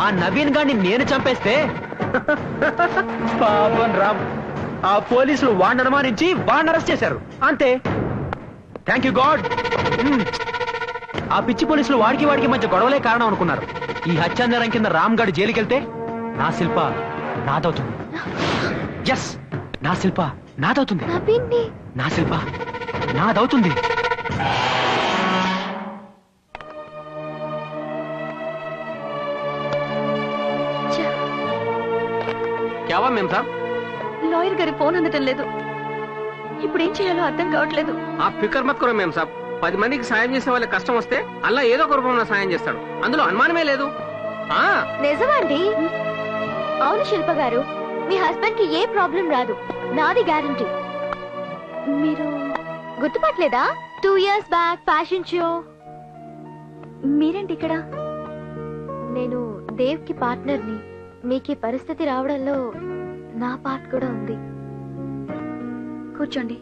ఆ నవీన్ గారిని నేను చంపేస్తే పాపం రామ్, ఆ పోలీసులు వాడిని అనుమానించి వాడిని అరెస్ట్ చేశారు, అంతే. Thank you God. ఆ పిచ్చి పోలీసులు వాడికి మధ్య గొడవలే కారణం అనుకున్నారు. ఈ హత్యానేరం కింద రామ్ గారు జైలుకెళ్తే నా శిల్ప నాదవుతుంది. ఎస్, నా శిల్ప నాదవుతుంది. నా శిల్ప నాదవుతుంది. క్యావా మేం సాబ్? లాయర్ గారి ఫోన్ అందటం లేదు. ఇప్పుడు ఏం చేయాలో అర్థం కావట్లేదు. ఆ ఫికర్ మత్ కరో మేం సాబ్. 10 మందికి సాయం చేసే వాళ్ళకి కష్టం వస్తే అల్లా ఏదో ఒక రూపంలో సాయం చేస్తాడు, అందులో అనుమానమే లేదు. నిజమండి. అవును శిల్ప గారు, మీ హస్బెండ్ కి ఏ ప్రాబ్లం రాదు, నాది గ్యారంటీ. మీరు గుర్తుపట్టలేదా? 2 years బ్యాక్ ఫ్యాషన్ షో. మీరేంటి ఇక్కడ? నేను దేవ్ కి పార్ట్నర్ని. మీకు ఈ పరిస్థితి రావడంలో నా పార్ట్ కూడా ఉంది. కూర్చోండి.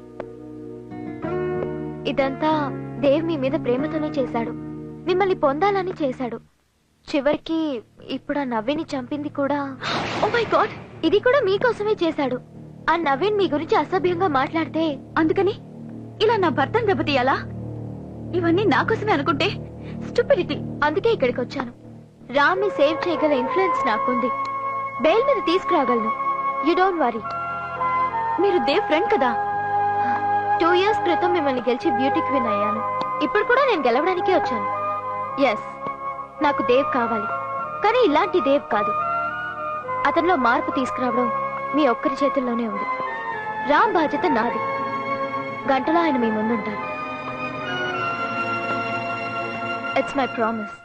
ఇదంతా దేవ్ మీ మీద ప్రేమతోనే చేశాడు, మిమ్మల్ని పొందాలని చేశాడు. చివరికి ఇప్పుడు ఆ నవీన్ని చంపింది కూడా. ఓ మై గాడ్, ఇది కూడా మీకోసమే చేశాడు. ఆ నవీన్ మీ గురించి అసభ్యంగా మాట్లాడితే అందుకని ఇలా నా భర్తను దెబ్బతీయాలా? ఇవన్నీ నా కోసమే అనుకుంటే స్టూపిడిటీ. అందుకే ఇక్కడికి వచ్చాను. రామ్ ని సేవ్ చేయగల ఇన్ఫ్లుయెన్స్ నాకుంది. బెయిల్ మీద తీసుకురాగలను. You don't worry. మీరు దేవ్ ఫ్రెండ్ కదా? 2 years క్రితం మిమ్మల్ని గెలిచి బ్యూటీ క్వీన్ అయ్యాను. ఇప్పుడు కూడా నేను గెలవడానికే వచ్చాను. ఎస్, నాకు దేవ్ కావాలి, కానీ ఇలాంటి దేవ్ కాదు. అతనిలో మార్పు తీసుకురావడం మీ ఒక్కరి చేతుల్లోనే ఉంది. రామ్ బాధ్యత నాది. గంటలో ఆయన మీ ముందుంటారు. It's my promise.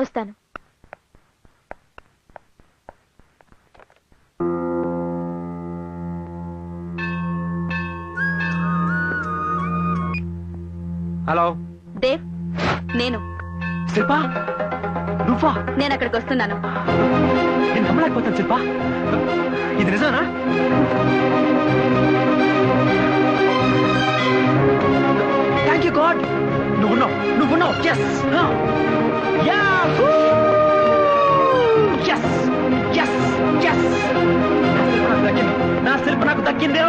వస్తాను. హలో దేవ్, నేను శిల్ప. నువ్వా? నేను అక్కడికి వస్తున్నాను. నేను నమ్మలేకపోతాను శిల్ప, ఇది నిజానా? Thank you God. నువ్వున్నావు. ఎస్ నా శిల్ప నాకు దక్కింది.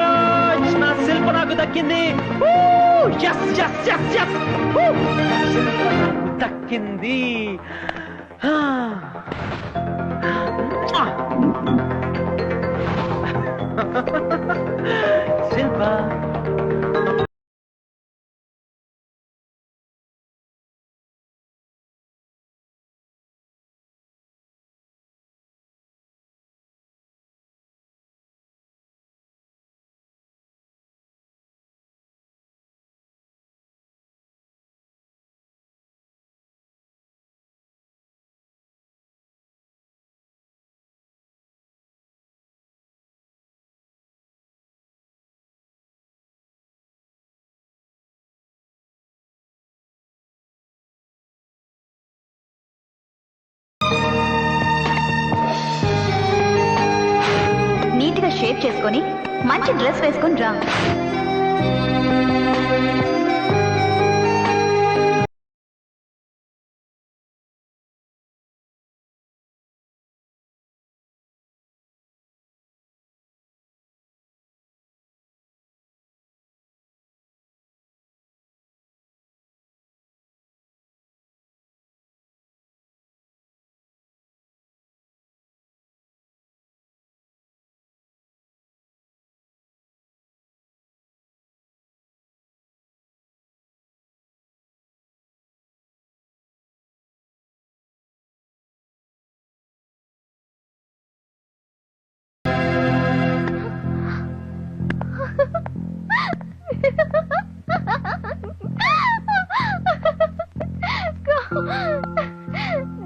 నా శిల్ప నాకు దక్కింది. దక్కింది. శిల్ప షేప్ చేసుకొని మంచి డ్రెస్ వేసుకొని రా.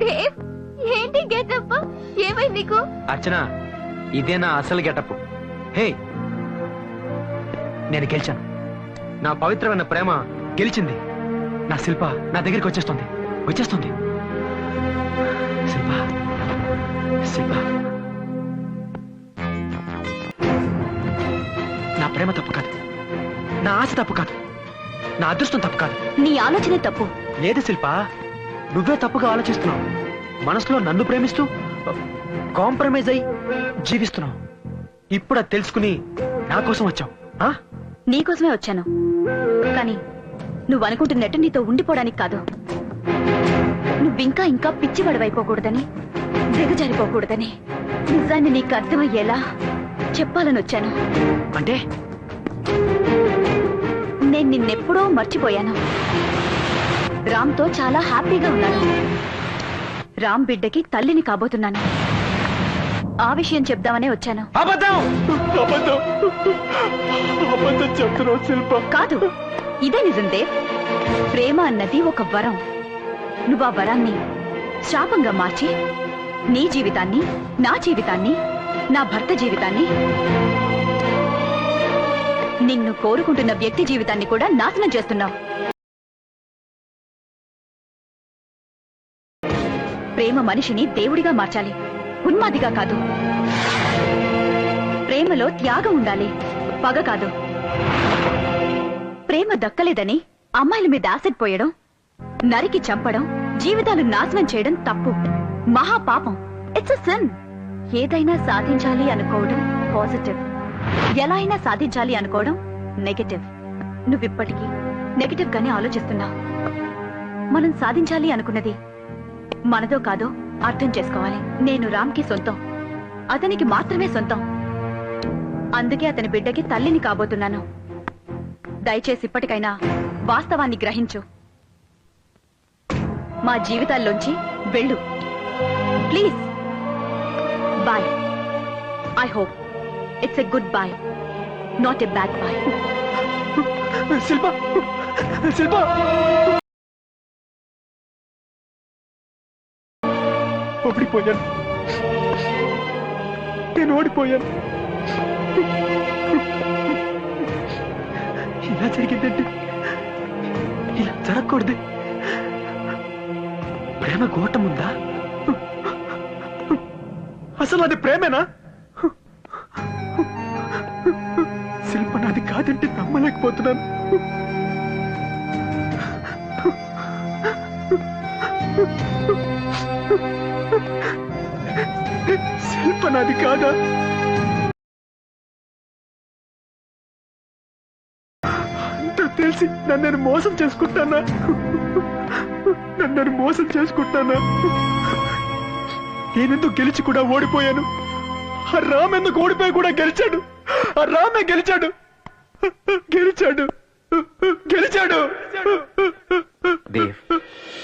దేవ్, ఏంటి గెటప్? ఏమైంది నీకు? అర్చన, ఇదే నా అసలు గెటప్. హే, నేను గెలిచాను. నా పవిత్రమైన ప్రేమ గెలిచింది. నా శిల్ప నా దగ్గరికి వచ్చేస్తుంది. శిల్ప, శిల్ప, నా ప్రేమ తప్పు కాదు, నా ఆశ తప్పు కాదు, నా అదృష్టం తప్పు కాదు. నీ ఆలోచనే తప్పు. లేదు శిల్ప, నువ్వే తప్పుగా ఆలోచిస్తున్నావు. మనసులో నన్ను ప్రేమిస్తూ కాంప్రమైజ్ అయి జీవిస్తున్నావు. ఇప్పుడు అది తెలుసుకుని నా కోసం వచ్చావు. నీకోసమే వచ్చాను, కానీ నువ్వు అనుకుంటున్నట్టు నీతో ఉండిపోవడానికి కాదు. నువ్వింకా ఇంకా పిచ్చివాడివైపోకూడదని, దిగజారిపోకూడదని నిజాన్ని నీకు అర్థమయ్యేలా చెప్పాలని వచ్చాను. అంటే నేను నిన్నెప్పుడో మర్చిపోయాను. రామ్తో చాలా హ్యాపీగా ఉన్నాను. రామ్ బిడ్డకి తల్లిని కాబోతున్నాను. ఆ విషయం చెప్దామనే వచ్చాను. కాదు, ఇదే నిజం దేవ్. ప్రేమ అన్నది ఒక వరం. నువ్వు ఆ వరాన్ని శాపంగా మార్చి నీ జీవితాన్ని, నా జీవితాన్ని, నా భర్త జీవితాన్ని, నిన్ను కోరుకుంటున్న వ్యక్తి జీవితాన్ని కూడా నాశనం చేస్తున్నావు. ప్రేమ మనిషిని దేవుడిగా మార్చాలి, ఉన్మాదిగా కాదు. ప్రేమలో త్యాగం ఉండాలి, పగ కాదు. ప్రేమ దక్కలేదని అమ్మాయిల మీద యాసిడ్ పోయడం, నరికి చంపడం, జీవితాలు నాశనం చేయడం తప్పు, మహాపాపం. It's a sin. ఏదైనా సాధించాలి అనుకోవడం పాజిటివ్, ఎలా అయినా సాధించాలి అనుకోవడం నెగటివ్. నువ్విప్పటికీ నెగటివ్ గానే ఆలోచిస్తున్నావు. మనం సాధించాలి అనుకున్నది మనదో కాదో అర్థం చేసుకోవాలి. నేను రామ్కి సొంతం, అతనికి మాత్రమే సొంతం. అందుకే అతని బిడ్డకి తల్లిని కాబోతున్నాను. దయచేసి ఇప్పటికైనా వాస్తవాన్ని గ్రహించు. మా జీవితాల్లోంచి వెళ్ళు please. Bye. I hope it's a good boy, not a bad boy. Shilpa, Shilpa, ఓడిపోయాను. నేను ఓడిపోయాను. ఇలా జరిగిందంటే ఇలా జరగకూడదు. ప్రేమ గోటం ఉందా? అసలు అది ప్రేమేనా? శిల్ప నాది కాదంటే నమ్మలేకపోతున్నాను. శిల్ప నాది కాదా? అంత తెలిసి నన్ను మోసం చేసుకుంటానా? నన్ను మోసం చేసుకుంటానా? నేనెందుకు గెలిచి కూడా ఓడిపోయాను? ఆ రామ్ ఎందుకు ఓడిపోయి కూడా గెలిచాడు? ఆ రామే గెలిచాడు, గెలిచాడు, గెలిచాడు. దేవ్,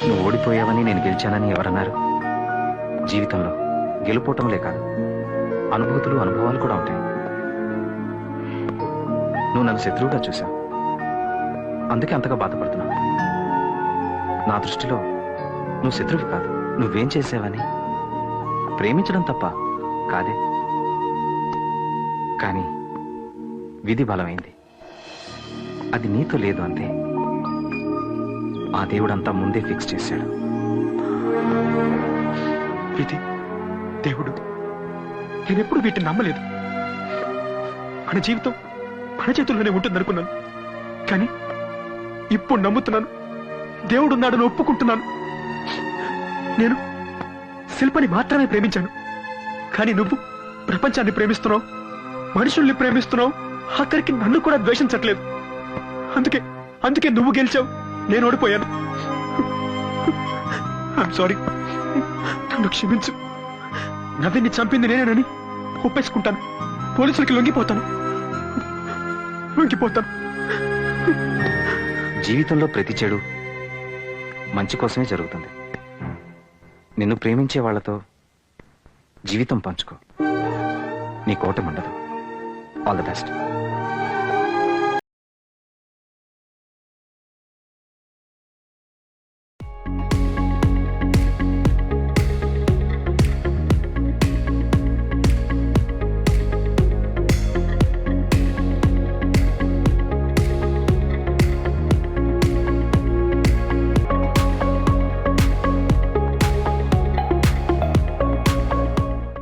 నువ్వు ఓడిపోయావని నేను గెలిచానని ఎవరన్నారు? జీవితంలో గెలుపోవటంలే కాదు, అనుభూతులు, అనుభవాలు కూడా ఉంటాయి. నువ్వు నన్ను శత్రువుగా చూశావు, అందుకే అంతగా బాధపడుతున్నావు. నా దృష్టిలో నువ్వు శత్రువు కాదు. నువ్వేం చేసావని ప్రేమించడం తప్ప కాదే, కానీ విధి బలమైంది. అది నీతో లేదు అంతే. ఆ దేవుడంతా ముందే ఫిక్స్ చేశాడు. విధి, దేవుడు, నేనెప్పుడు వీటిని నమ్మలేదు. మన జీవితం మన చేతుల్లోనే ఉంటుందనుకున్నాను. కానీ ఇప్పుడు నమ్ముతున్నాను, దేవుడున్నాడని ఒప్పుకుంటున్నాను. నేను శిల్పని మాత్రమే ప్రేమించాను, కానీ నువ్వు ప్రపంచాన్ని ప్రేమిస్తున్నావు, మనుషుల్ని ప్రేమిస్తున్నావు, ఆఖరికి నన్ను కూడా ద్వేషించట్లేదు. అందుకే నువ్వు గెలిచావు, నేను ఓడిపోయాను. ఐఎమ్ సారీ, నన్ను క్షమించు. నవ్విని చంపింది నేనేనని ఒప్పేసుకుంటాను. పోలీసులకి లొంగిపోతాను. జీవితంలో ప్రతి చెడు మంచి కోసమే జరుగుతుంది. నిన్ను ప్రేమించే వాళ్ళతో జీవితం పంచుకో, నీ కోటం ఉండదు. All the best.